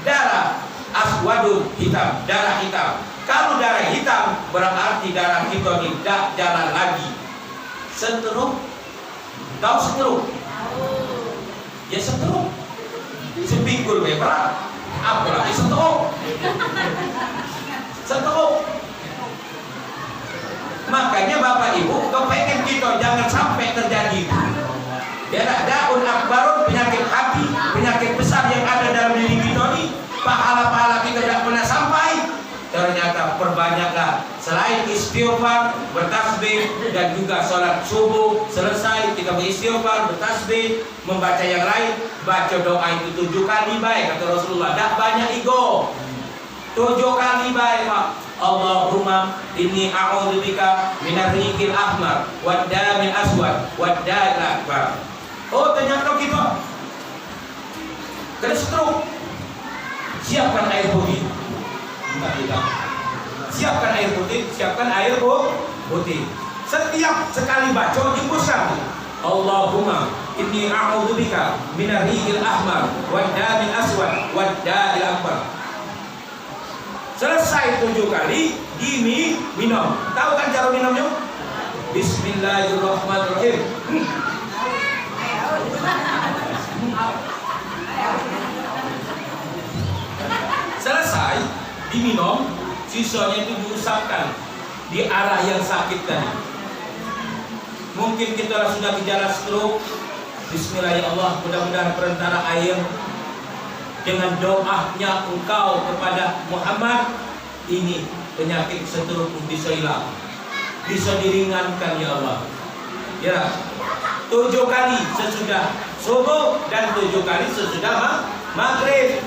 darah, aswadun hitam, darah hitam. Kalau darah hitam berarti darah kita tidak jalan lagi. Seteruk, tahu seteruk? Ya seteruk. Sepikul berat, apalagi seteruk. Seteruk. Makanya Bapak Ibu kepengen kita jangan sampai terjadi. Ya, daun akbarun, penyakit hati, penyakit besar yang ada dalam diri kita ini, pahala-pahala kita tidak pernah sampai. Ternyata perbanyaklah selain istighfar, bertasbih dan juga sholat subuh selesai kita beristighfar, bertasbih, membaca yang lain, baca doa itu 7 kali baik kata Rasulullah. Tak banyak ego. 7 kali baik Pak. Allahumma inni a'udzubika minar riqil ahmar wad damil aswad wad da'il akbar. Oh, ternyata kita kena stroke. Siapkan air putih. Siapkan air putih, siapkan air putih. Setiap sekali baca dibuskan. Allahumma inni a'udzubika minar riqil ahmar wad damil aswad wad da'il akbar. Selesai 7 kali minum. Tahu kan cara minumnya? Bismillahirrahmanirrahim. Selesai diminum, sisanya itu diusapkan di arah yang sakit tadi. Mungkin kita sudah gejala stroke. Bismillahirrahmanirrahim. Mudah-mudahan perantara air dengan doanya engkau kepada Muhammad, ini penyakit stroke bisa hilang, bisa diringankan ya Allah. Ya, 7 kali sesudah subuh dan 7 kali sesudah maghrib.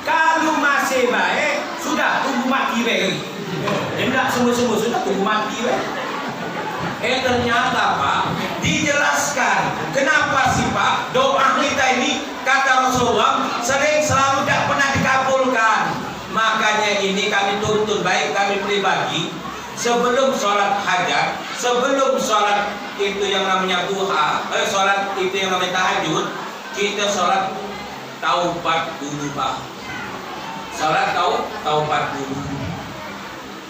Kalau masih baik, sudah tunggu mati baik. Tidak semua-semua sudah tunggu mati baik. Ternyata Pak, dijelaskan kenapa sih Pak doa kita ini kata Rasulullah selalu tidak pernah dikabulkan. Makanya ini kami tuntut baik kami pribadi sebelum sholat hajat, sebelum sholat itu yang namanya duha, sholat itu yang namanya tahajud, kita sholat taubat dulu Pak. Sholat taubat dulu.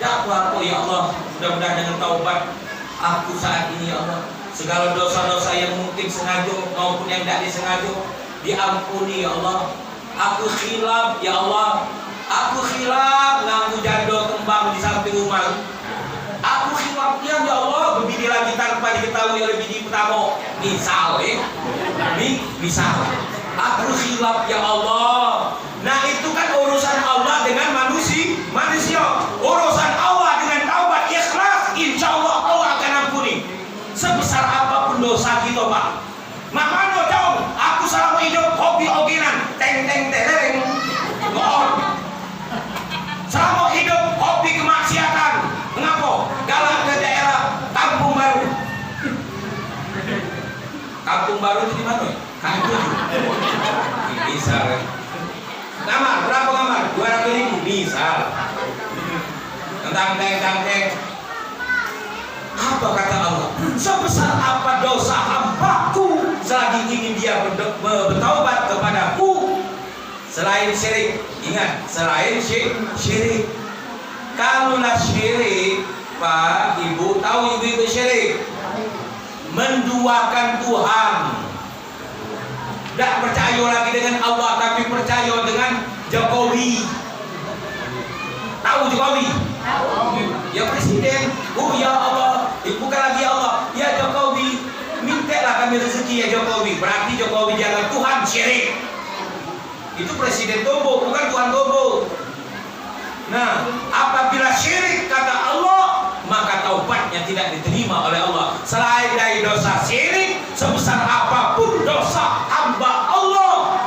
Dakwah ya Allah, mudah-mudahan dengan taubat aku saat ini ya Allah, segala dosa-dosa yang mungkin sengaja maupun yang tidak disengaja diampuni ya Allah. Aku khilaf ya Allah, aku khilaf nganggu jando kembang di samping rumah. Aku khilafnya ya Allah berbini lagi tanpa diketahui oleh bini pertama. Misal misal aku khilaf ya Allah. Nah itu kan urusan Allah dengan manusia. Urusan Allah dengan taubat ikhlas, insya Allah Allah akan ampuni sebesar apapun dosa kita Pak. Makanya dong, aku selama hidup hobi-hobinan, teng-teng-tereng, ngoon. Selama hidup hobi kemaksiatan, mengapa? Galak ke daerah Kampung Baru. Kampung Baru itu di mana? Kampung. Bisa. Kamar berapa kamar? 200.000 bisa. Tentang-teng. Apa kata Allah? Sebesar apa dosa hambaku selagi ingin dia bertaubat kepadaku selain syirik. Ingat, selain syirik. Kalaulah syirik, Pak, Ibu tahu ibu-ibu syirik menduakan Tuhan. Tidak percaya lagi dengan Allah, tapi percaya dengan Jokowi. Tahu Jokowi? Ya presiden. Oh ya Allah, bukan lagi Allah. presiden tubuh, bukan Tuhan tubuh. Nah, apabila syirik kata Allah, maka taubatnya tidak diterima oleh Allah. Selain dari dosa syirik, sebesar apapun dosa hamba Allah,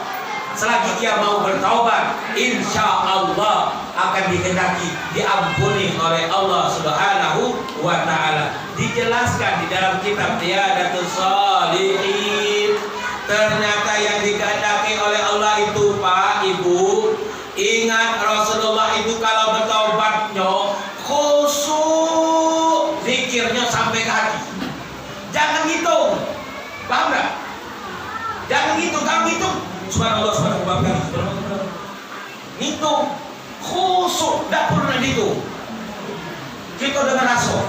selagi ia mau bertaubat, insya Allah akan dikehendaki diampuni oleh Allah Subhanahu wa Ta'ala. Dijelaskan di dalam kitab Riyadatus Shalihin. Ternyata yang dikehendaki oleh Allah itu, Pak, Ibu, ingat Rasulullah itu kalau bertaubatnya khusyuk, zikirnya sampai ke hati. Jangan hitung, paham nggak? Jangan hitung, kamu hitung subhanallah, subhanallah, hitung khusyuk, tidak pernah hitung. Kita dengan rasul.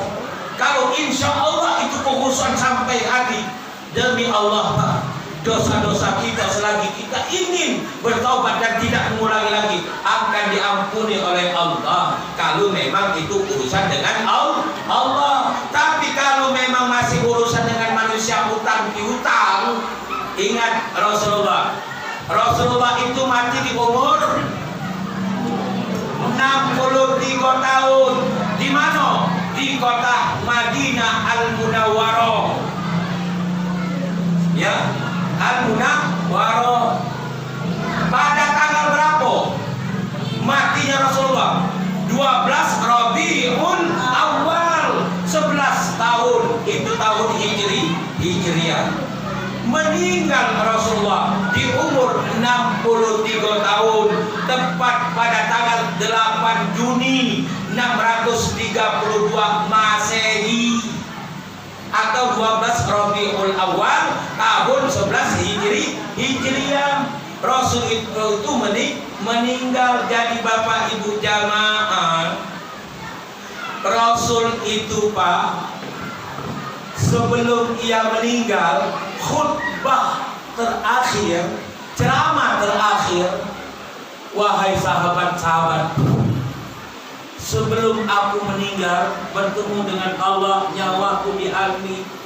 Kalau insya Allah itu kekhusyuan sampai hati, demi Allah, Pak, dosa-dosa kita selagi kita ingin bertobat dan tidak mengulangi lagi akan diampuni oleh Allah. Kalau memang itu urusan dengan Allah. Tapi kalau memang masih urusan dengan manusia, utang piutang, ingat Rasulullah itu mati di umur 63 tahun. Di mana? Di kota Madinah Al-Munawwarah. Ya, Al-Munawwarah. Pada tanggal berapa matinya Rasulullah? 12 Rabiul Awal, 11 tahun, itu tahun Hijriah. Meninggal Rasulullah di umur 63 tahun, tepat pada tanggal 8 Juni 632 Masehi atau 12 Rabiul Awal tahun 11 Hijriah. Rasul itu meninggal. Jadi Bapak Ibu jamaah, Rasul itu, Pak, sebelum ia meninggal, khutbah terakhir, ceramah terakhir, wahai sahabat-sahabat, sebelum aku meninggal bertemu dengan Allah, nyawaku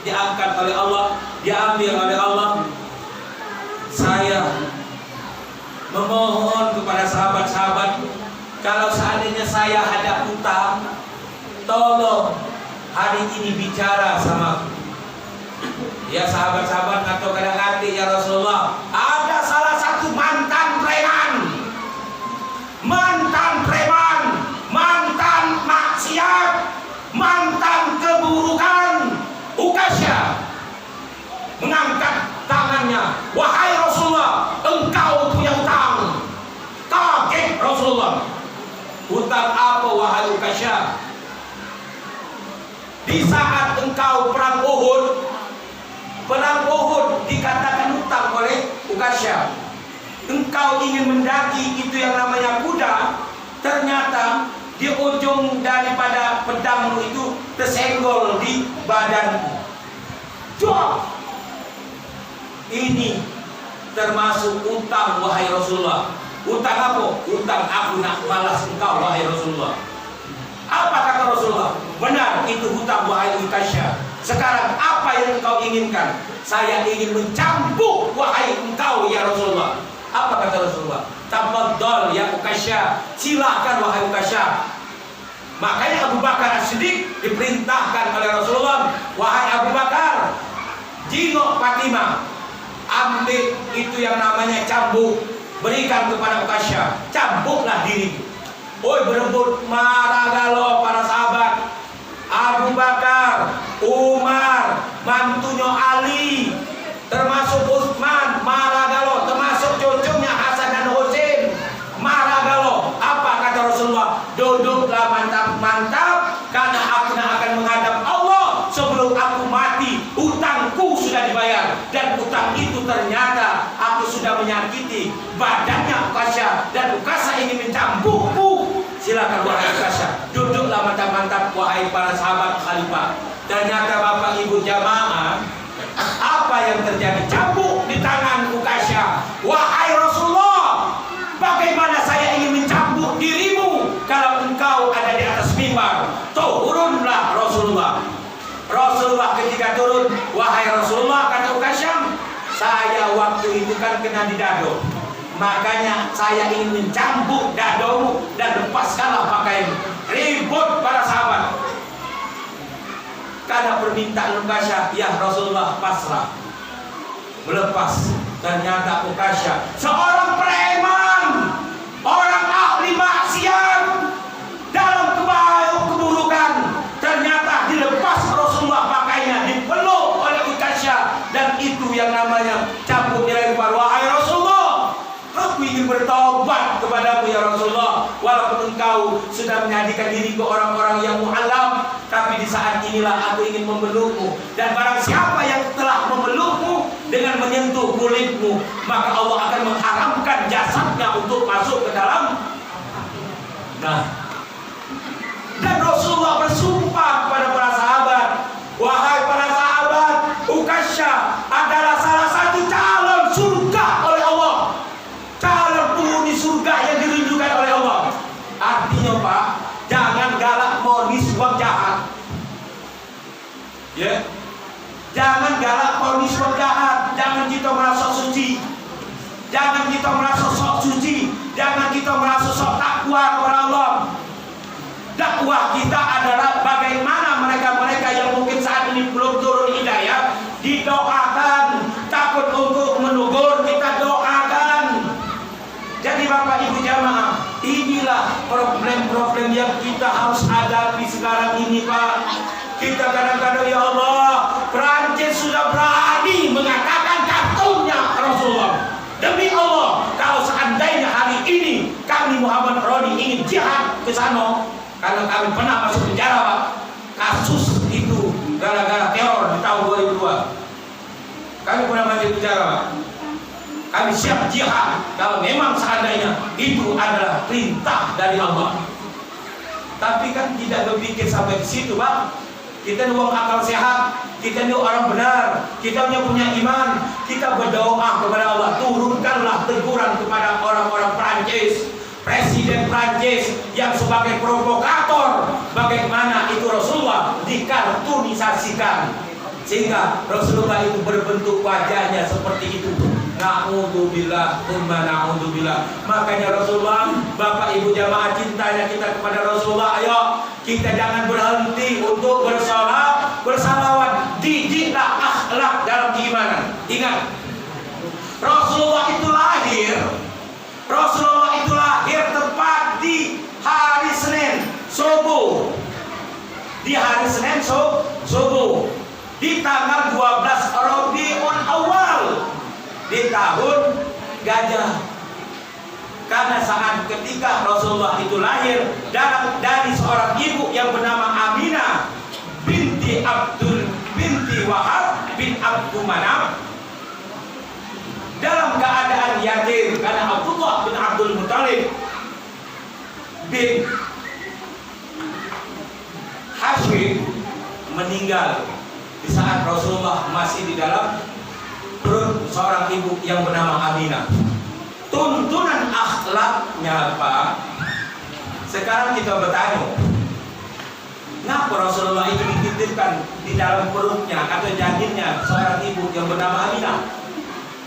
diangkat oleh Allah, diambil oleh Allah, saya memohon kepada sahabat-sahabat, kalau seandainya saya ada utang, tolong hari ini bicara sama aku. Ya, sahabat-sahabat atau kadang hati, ya Rasulullah, ada salah satu mantan preman, mantan maksiat, mantan keburukan, Ukasya, mengangkat tangannya, wahai Rasulullah, engkau punya utang. Kaget Rasulullah, utang apa wahai Ukasya? Di saat engkau perang Uhud dikatakan utang oleh Ukasya. Engkau ingin mendaki itu yang namanya kuda, ternyata di ujung daripada pedangmu itu tersenggol di badanmu. Ini termasuk utang wahai Rasulullah. Utang apa? Utang aku nak balas engkau wahai Rasulullah. Apa kata Rasulullah? Benar, itu hutang wahai Ukasya. Sekarang apa yang engkau inginkan? Saya ingin mencambuk wahai engkau ya Rasulullah. Apa kata Rasulullah? Tafaddal ya Ukasya, silakan wahai Ukasya. Makanya Abu Bakar As-Siddiq diperintahkan oleh Rasulullah, wahai Abu Bakar, jingok Fatimah, ambil itu yang namanya cambuk, berikan kepada Ukasya, cambuklah dirimu. Oi, berebut marah galau para sahabat. Abu Bakar, Umar, mantunya Ali, termasuk Utsman, marah galau, termasuk cucunya Hasan dan Husain, marah galau. Apa kata Rasulullah? Duduklah mantap-mantap, karena aku akan menghadap Allah sebelum aku mati. Utangku sudah dibayar, dan utang itu ternyata aku sudah menyakiti badannya Ukasya, dan Ukasya ingin mencambukku. Silakan wahai Ukasya, duduklah mantap-mantap wahai para sahabat khalifah. Ternyata Bapak Ibu jamaah, apa yang terjadi? Cambuk di tangan Ukasya. Wahai Rasulullah, bagaimana saya ingin mencambuk dirimu kalau engkau ada di atas mimbar? Turunlah Rasulullah. Rasulullah ketika turun, wahai Rasulullah, kata Ukasya, saya waktu itu kan kena di dado. Makanya saya ingin mencambuk dadamu dan lepaskanlah pakaianmu. Ribut para sahabat karena permintaan Ukasyah. Ya Rasulullah, pasrah, melepas. Ternyata Ukasyah seorang preman, orang ahli maksiat dalam keburukan. Ternyata dilepas Rasulullah pakainya, dipeluk oleh Ukasyah, dan itu yang namanya cambuk nilai baru. Wahai Rasulullah, aku ingin bertobat kepadamu ya Rasulullah, walaupun engkau sudah menyajikan diri ke orang-orang yang mu'allam, tapi di saat inilah aku ingin memelukmu. Dan barang siapa yang telah memelukmu dengan menyentuh kulitmu, maka Allah akan mengharamkan jasadnya untuk masuk ke dalam. Nah, dan Rasulullah bersumpah kepada para sahabat, wahai para sahabat, Ukasyah adalah salah satu calon surga oleh Allah, calon penghuni surga yang dirindukan oleh Allah. Artinya Pak, jangan galak vonis uang jahat, ya. Jangan galak vonis uang jahat. Jangan kita merasa suci, jangan kita merasa sok suci, jangan kita merasa sok takwa kepada Allah. Dakwah kita adalah bagaimana mereka-mereka yang mungkin saat ini belum turun hidayah didoakan, takut untuk menegur kita doakan. Jadi Bapak Ibu jamaah, inilah problem-problem yang kita harus hadapi sekarang ini Pak. Kita kadang-kadang, ya Allah, Prancis sudah berani mengatakan kartunya Rasulullah. Demi Allah, kalau seandainya hari ini kami Muhammad Roni ingin jihad ke sana, karena kami pernah masuk penjara Pak, kasus itu gara-gara teror di tahun 2002. Kami pernah masuk penjara Pak. Kami siap jihad kalau memang seandainya itu adalah perintah dari Allah. Tapi kan tidak berpikir sampai di situ Pak. Kita ini orang akal sehat, kita ini orang benar, kita punya iman, kita berdoa kepada Allah, turunkanlah teguran kepada orang-orang Prancis, Presiden Prancis yang sebagai provokator, bagaimana itu Rasulullah dikartunisasikan sehingga Rasulullah itu berbentuk wajahnya seperti itu. Na'udzubillah, tsumma na'udzubillah. Makanya Rasulullah, Bapak Ibu jamaah, cintanya kita kepada Rasulullah, ayo kita jangan berhenti untuk bersalawat. Didiklah akhlak dalam keimanan. Ingat, Rasulullah itu lahir tepat di hari Senin subuh. Di hari Senin subuh di tanggal 12 Rabiul Awal di tahun Gajah. Karena saat ketika Rasulullah itu lahir dari seorang ibu yang bernama Aminah binti Wahab bin Abdul Manaf, dalam keadaan yatim karena Abdullah bin Abdul Muttalib bin Hashim meninggal di saat Rasulullah masih di dalam perut seorang ibu yang bernama Aminah. Tuntunan akhlaknya apa? Sekarang kita bertanya, kenapa Rasulullah itu dititipkan di dalam perutnya atau janinnya seorang ibu yang bernama Aminah?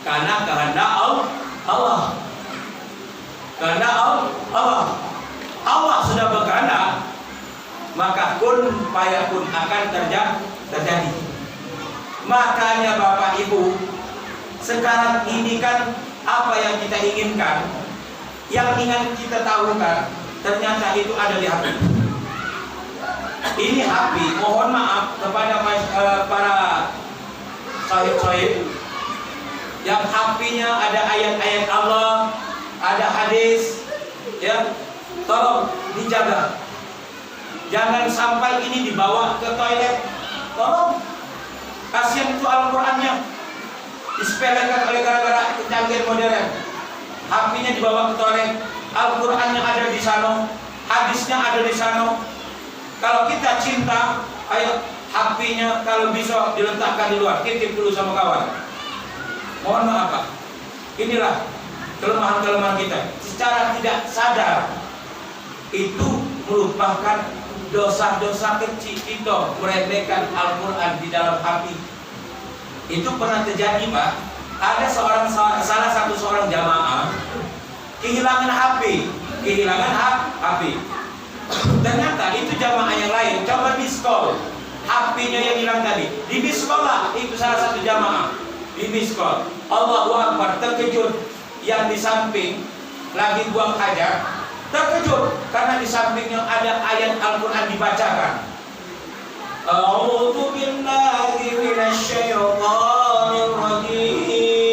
Karena kehendak Allah. Kehendak Allah. Allah sudah berkehendak, maka kun fayakun akan terjadi. Makanya Bapak Ibu, sekarang ini kan apa yang kita inginkan, yang ingin kita tahukan, ternyata itu ada di hati. Ini hati, mohon maaf kepada para sahib-sahib yang hatinya ada ayat-ayat Allah, ada hadis, ya, tolong dijaga. Jangan sampai ini dibawa ke toilet. Tolong, kasihan itu Al-Qur'annya disepelekan oleh gara-gara kecanggihan modern. HP-nya dibawa ke toilet, Al-Qur'annya ada di sana, hadisnya ada di sana. Kalau kita cinta, ayo HP-nya kalau bisa diletakkan di luar, titip dulu sama kawan. Mohon maaf Pak, inilah kelemahan-kelemahan kita. Secara tidak sadar itu merupakan dosa-dosa kecil kita meremehkan Al-Quran di dalam hati. Itu pernah terjadi Pak. Ada salah satu jamaah kehilangan HP. Ternyata itu jamaah yang lain coba miss-call, HP-nya yang hilang tadi di miss-call lah, itu salah satu jamaah di miss-call. Allahu Akbar, terkejut yang di samping lagi buang hajat, terkejut karena di sampingnya ada ayat Al-Quran dibacakan. A'udzu billahi minasyaitonir rajim.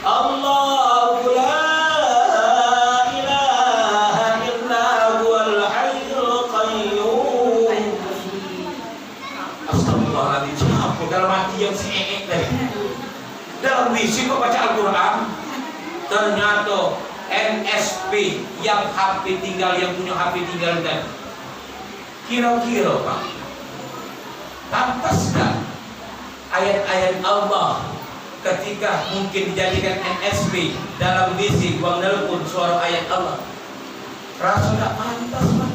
Allahu la ilaha illa huwal hayyul qayyum. Astagfirullahaladzim, apa dalam hati yang si tadi? Dalam visi kok baca Al-Quran. Ternyata NSP yang HP tinggal, yang punya HP tinggal dan kira-kira Pak, pantaskah ayat-ayat Allah ketika mungkin dijadikan NSP dalam visi uang nelpon suara ayat Allah? Rasa tak pantas Pak.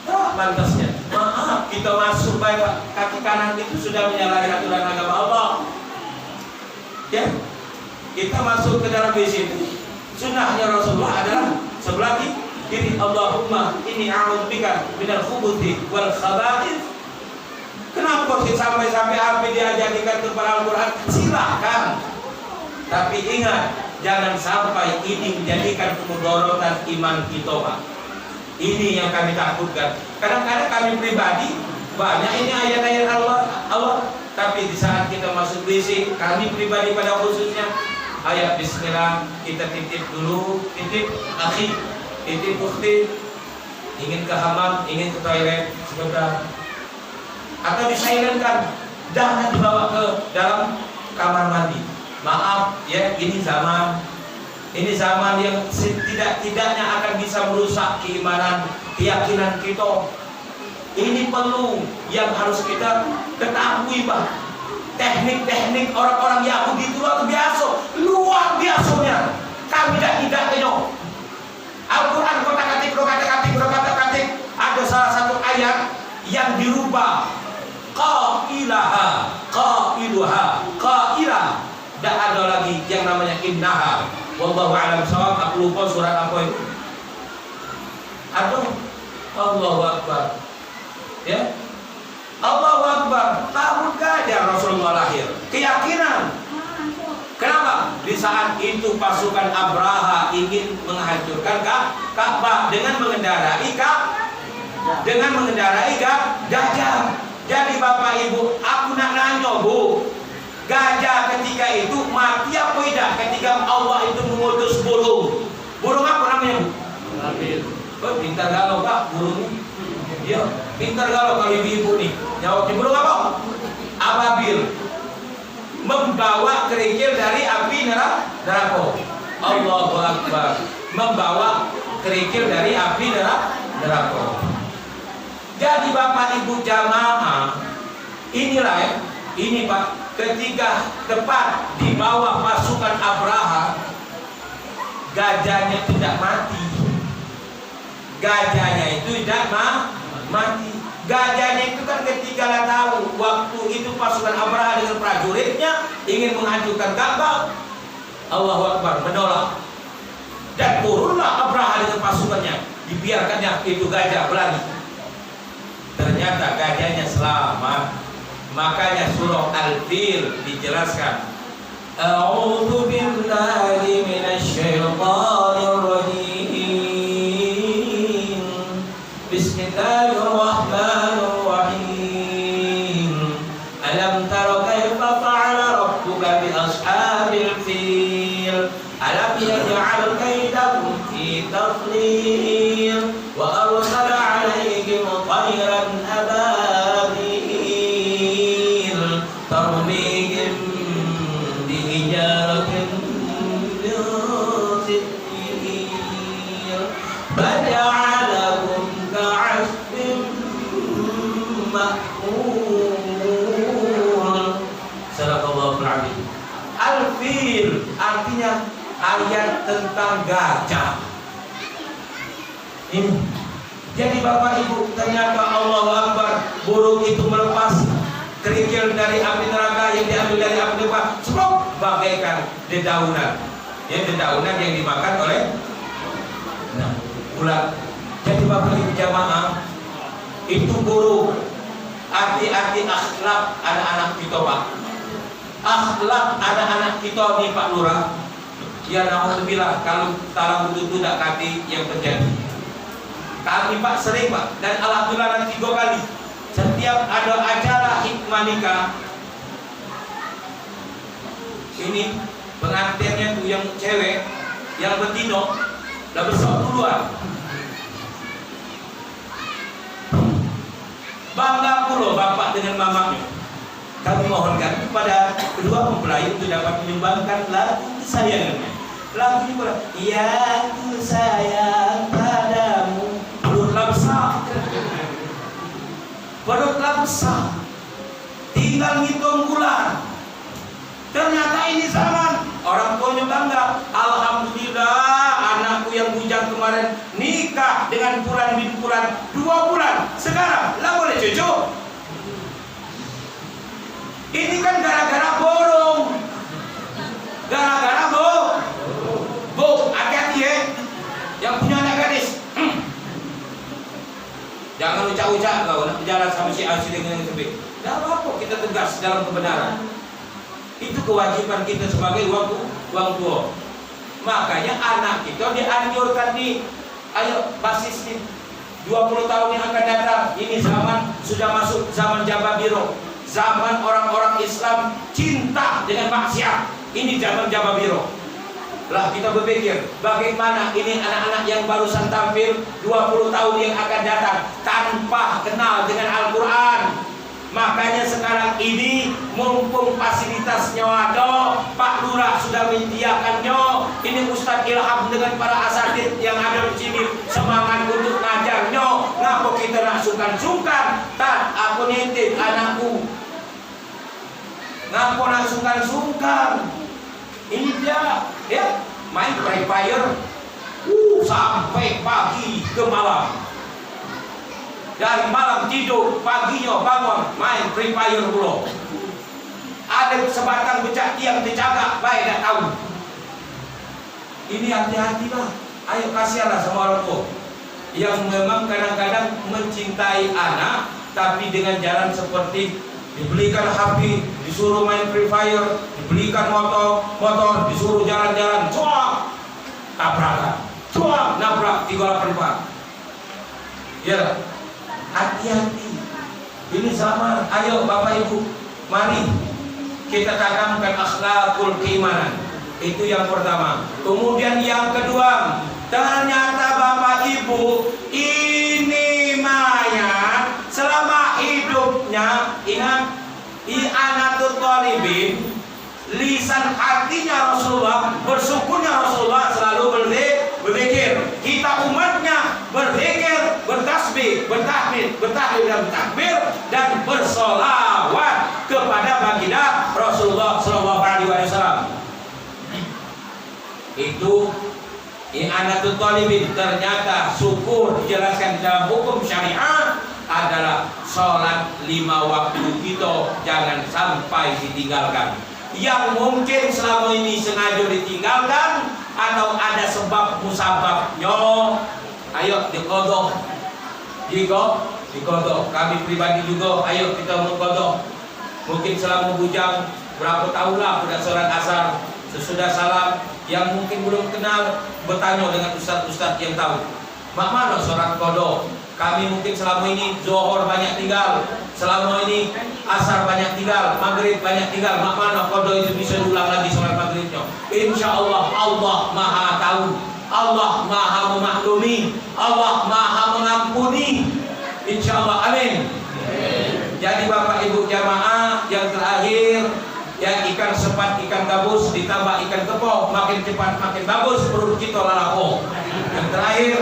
Tak pantasnya. Maaf, kita masuk baik kaki kanan itu sudah menyalahi aturan agama Allah. Ya, kita masuk ke dalam visi itu. Sunnahnya Rasulullah adalah sebelah kiri. Allahumma inni a'udzubika minal khubuthi wal khaba'ith. Kenapa sampai HP diajarkan kepada Al-Quran? Silakan. Tapi ingat, jangan sampai ini menjadikan kemudorotan iman kita, Pak. Ini yang kami takutkan. Kadang-kadang kami pribadi banyak ini ayat-ayat Allah, tapi di saat kita masuk visi, kami pribadi pada khususnya ayat Bismillah kita titip dulu, titip akhi, titip ukhti, ingin ke hamam, ingin ke toilet sebentar, atau disilentkan, jangan dibawa ke dalam kamar mandi. Maaf ya, ini zaman yang tidak-tidaknya akan bisa merusak keimanan, keyakinan kita. Ini perlu yang harus kita ketahui, Pak. Teknik-teknik orang-orang Yahudi itu luar biasanya. Kami tidak tengok. Al-Quran kata-katik, ada salah satu ayat yang dirubah. Qailaha, qailah. Tidak ada lagi yang namanya innaha. Wallahu a'lam bishawab. Aku lupa surat apa itu. Aduh, Allahu Akbar. Ya, Allahu Akbar. Tahun gajah Rasulullah lahir. Keyakinan. Kenapa? Di saat itu pasukan Abraha ingin menghancurkan Ka'bah dengan mengendarai gajah. Jadi Bapak Ibu, aku nak nanya Bu, gajah ketika itu mati apa tidak ketika Allah itu mengutus burung? Burung apa namanya Bu? Oh, pintar galau Pak burung. Ya, pintar galau kalau ibu nih. Jawabnya burung apa? Ababil. Membawa kerikil dari api neraka. Allahu Akbar. Membawa kerikil dari api neraka. Jadi Bapak Ibu jamaah, inilah ya, ini Pak, ketika tepat di bawah pasukan Abraha, gajahnya tidak mati. Gajahnya itu tidak mati. Gajahnya itu kan ketika lah tahu waktu itu pasukan Abraha dengan prajuritnya ingin menghancurkan Ka'bah, Allahu Akbar, menolak. Dan turunlah Abraha dengan pasukannya, dibiarkannya itu gajah berlari. Ternyata gajahnya selamat. Makanya surah Al-Fil dijelaskan, A'udzu billahi minasyaitonir rajim. Bismillahirrahmanirrahim. Alam tara kaifa fa'ala rabbuka bi ashabil fil? Alam yaj'al kaydahum fi tadlil wa arsala 'alaihim tayran ababil tarmihim bi hijaratin min sijil faja'alahum ka'asfin ma'kul. Sadaqallahul 'azim. Al-Fil artinya ayat tentang gajah. Ini. Jadi Bapak Ibu, ternyata Allahu Akbar, burung itu melepas kerikil dari api neraka yang diambil dari api neraka, sebelum bagaikan dedaunan. Ya, dedaunan yang dimakan oleh ular. Jadi Bapak Ibu jamaah, itu guru. Hati-hati akhlak anak-anak kita Pak. Akhlak anak-anak kita nih Pak Lurah. Ya na'udzubillah, kalau talang itu tidak kati yang terjadi. Kami Pak sering Pak, dan alhamdulillah 3 kali. Setiap ada acara hikmah nikah, ini pengantinnya tuh yang cewek, yang betina, udah besok duluan. Bangga pula bapak dengan mamanya. Kami mohonkan kepada kedua mempelai untuk dapat menyumbangkan lagu kesayangannya. Lagu ini ya ku sayang padamu. Perutlah besar. Perutlah besar. Tinggal ngitung bulan. Ternyata ini zaman orang tuanya bangga. Alhamdulillah anakku yang bujang kemarin nikah dengan bulan bin bulan 2 bulan. Sekarang lah boleh cucu. Ini kan gara-gara borong. Gara-gara Bu, hati-hati ya. Yang punya anak gadis. Jangan ucap-ucap kau nak berjalan sama si A dengan yang sebik. Tidak apa-apa, kita tegas dalam kebenaran. Itu kewajiban kita sebagai orang tua. Makanya anak kita dianjurkan ayo basis nih 20 tahun yang akan datang. Ini zaman sudah masuk zaman Jababiro. Zaman orang-orang Islam cinta dengan maksiat. Ini zaman Jababiro. Lah kita berpikir bagaimana ini anak-anak yang barusan tampil 20 tahun yang akan datang tanpa kenal dengan Al-Quran. Makanya sekarang ini mumpung fasilitasnya ada, Pak Lurah sudah menyediakannya. Ini Ustadz Ilham dengan para asatid yang ada di sini semangat untuk ngajarnya. Ngapa kita nak sungkan-sungkan? Tak, aku nitip anakku. Ngapa nak sungkan-sungkan? Ini dia, ya, main Free Fire sampai pagi ke malam. Dari malam tidur, paginya bangun main Free Fire pula. Ada sebatang becak tiang dicagak, baik dah tahu. Ini hati-hati lah. Ayo kasihanlah sama orang tua yang memang kadang-kadang mencintai anak, tapi dengan jalan seperti dibelikan HP, disuruh main Free Fire, dibelikan motor, disuruh jalan-jalan, cuak, tabrakan, cuak, nabrak 384. Ya, hati-hati. Ini zaman. Ayo Bapak Ibu, mari kita tanamkan akhlakul keimanan. Itu yang pertama. Kemudian yang kedua, ternyata Bapak Ibu, ini mayat selama hidupnya, ingat, i'anatul talibin, lisan hatinya Rasulullah, bersyukurnya Rasulullah selalu berzikir. Kita umatnya berzikir, bertasbih, bertahmid, bertahlil dan bertakbir, dan bersolawat kepada baginda Rasulullah Sallallahu Alaihi Wasallam. Itu i'anatul talibin. Ternyata syukur dijelaskan dalam hukum syariat adalah sholat 5 waktu kita jangan sampai ditinggalkan. Yang mungkin selama ini sengaja ditinggalkan atau ada sebab musababnya, ayo diqadha. Diqadha. Kami pribadi juga, ayo kita mengqadha. Mungkin selama bujang berapa tahun lah sudah sholat asar, sesudah salam, yang mungkin belum kenal bertanya dengan ustaz-ustaz yang tahu. Mak mana sholat qadha? Kami mungkin selama ini zuhur banyak tinggal, selama ini asar banyak tinggal, maghrib banyak tinggal. Mak mana qadha itu bisa diulang lagi sholat maghribnya? Insya Allah, Allah Maha tahu, Allah Maha memaklumi, Allah Maha mengampuni. Insya Allah, amin. Jadi Bapak Ibu jamaah yang terakhir, yang ikan sepat, ikan gabus ditambah ikan kepoh, makin cepat makin bagus perut kita lalapo. Yang terakhir,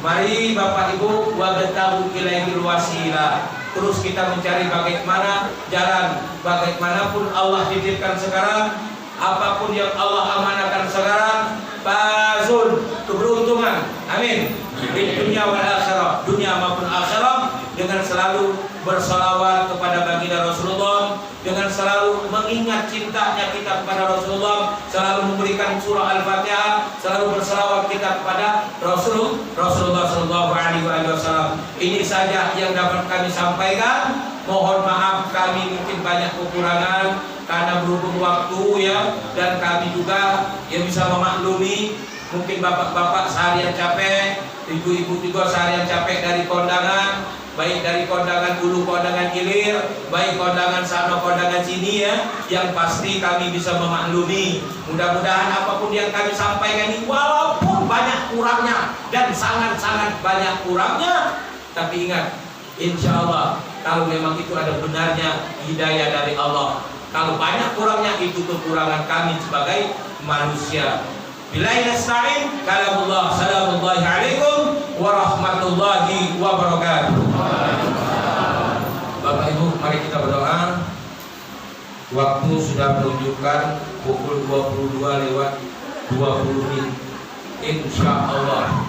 mari Bapak Ibu wabtagu ilaihil wasilah. Terus kita mencari bagaimana jalan, bagaimanapun Allah titipkan sekarang, apapun yang Allah amanahkan sekarang, fazul, keberuntungan. Amin. Di dunia wal akhirah, dunia maupun akhirat, dengan selalu bersalawat kepada baginda Rasulullah, dengan selalu mengingat cintanya kita kepada Rasulullah, selalu memberikan surah Al-Fatihah, selalu berselawat kita kepada Rasulullah Sallallahu Alaihi Wasallam. Ini saja yang dapat kami sampaikan. Mohon maaf kami mungkin banyak kekurangan karena berhubung waktu ya, dan kami juga yang bisa memaklumi. Mungkin bapak-bapak seharian capek, ibu-ibu juga seharian capek dari kondangan, baik dari kondangan hulu, kondangan hilir, baik kondangan sana, kondangan sini ya. Yang pasti kami bisa memaklumi. Mudah-mudahan apapun yang kami sampaikan ini, walaupun banyak kurangnya dan sangat-sangat banyak kurangnya, tapi ingat, insya Allah kalau memang itu ada benarnya hidayah dari Allah. Kalau banyak kurangnya itu kekurangan kami sebagai manusia. Billahi nasta'in. Kalamullah. Salamullahi alaikum warahmatullahi wabarakatuh. Bapak Ibu, mari kita berdoa. Waktu sudah menunjukkan pukul 22:20. Insya Allah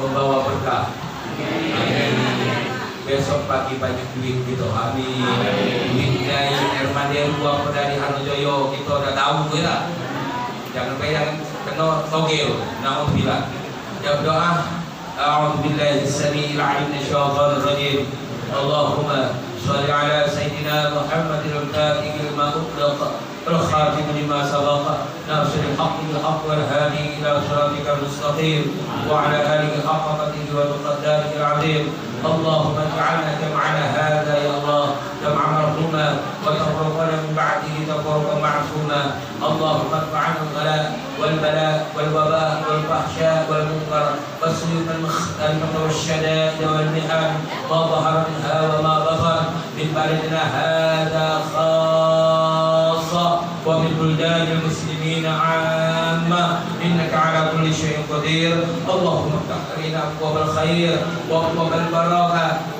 membawa berkah. Amin. Besok pagi banyak duit gitu. Amin. Duit dari Hermandian uang dari Harjoyo kita udah tahu ya. Jangan bayang kena togel. Naudzubillah. Ya berdoa. A'udzubillahi as-sami'il 'alim minasyaitonir rajim. Allahumma shalli 'ala sayyidina Muhammadil fatihil lima ughliq wal khatim lima sabaq nasiril haqqi bil haqq wal hadi ila siratikal mustaqim wa 'ala alihi haqqa qadrihi wa miqdarihi al-'azim. اللهم اجعلنا جمعنا هذا يا الله جمعا مرحوما وتفرقنا من بعده تفرقا معصوما. اللهم ارفع عنا الغلاء والبلاء والوباء والفحشاء والمنكر والسوء والشدائد والمحن ما ظهر منها وما بطن من بلدنا هذا خاصة ومن بلدان المسلمين عامة إنك على كل شيء قدير. اللهم افتح علينا أبواب الخير وأبواب البركة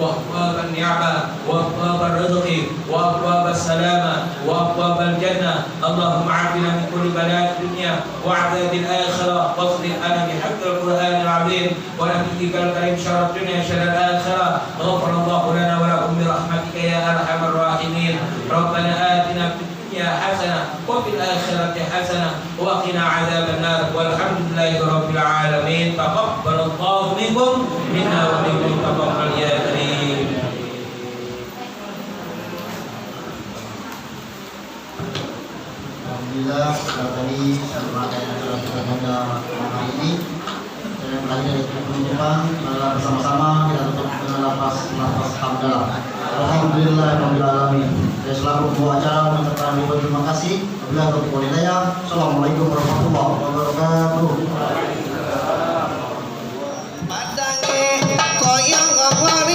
وأبواب النعمة وأبواب الرزق وأبواب السلامة وأبواب الجنة. اللهم عافنا من كل بلاء الدنيا وعذاب الآخرة واصلح لنا بحق القرآن العظيم ونبيك الكريم شر الدنيا شر الآخرة. غفر الله لنا ولكم برحمتك يا أرحم الراحمين. ربنا آتنا في الدنيا حسنة وفي الآخرة حسنة وقنا عذاب النار والحمد لله رب العالمين. تقبل الله منكم منا ومنكم تقبل يا كريم. Alhamdulillah setelah tadi serangkaian acara kita pada hari ini, dan kali ini penutupan bersama-sama kita tutup dengan lafaz hamdalah. Alhamdulillah rabbil alamin. Saya selaku pembawa acara mengucapkan terima kasih. Wabillahi taufiq wal hidayah. Assalamualaikum warahmatullahi wabarakatuh. Padange koyong ngomong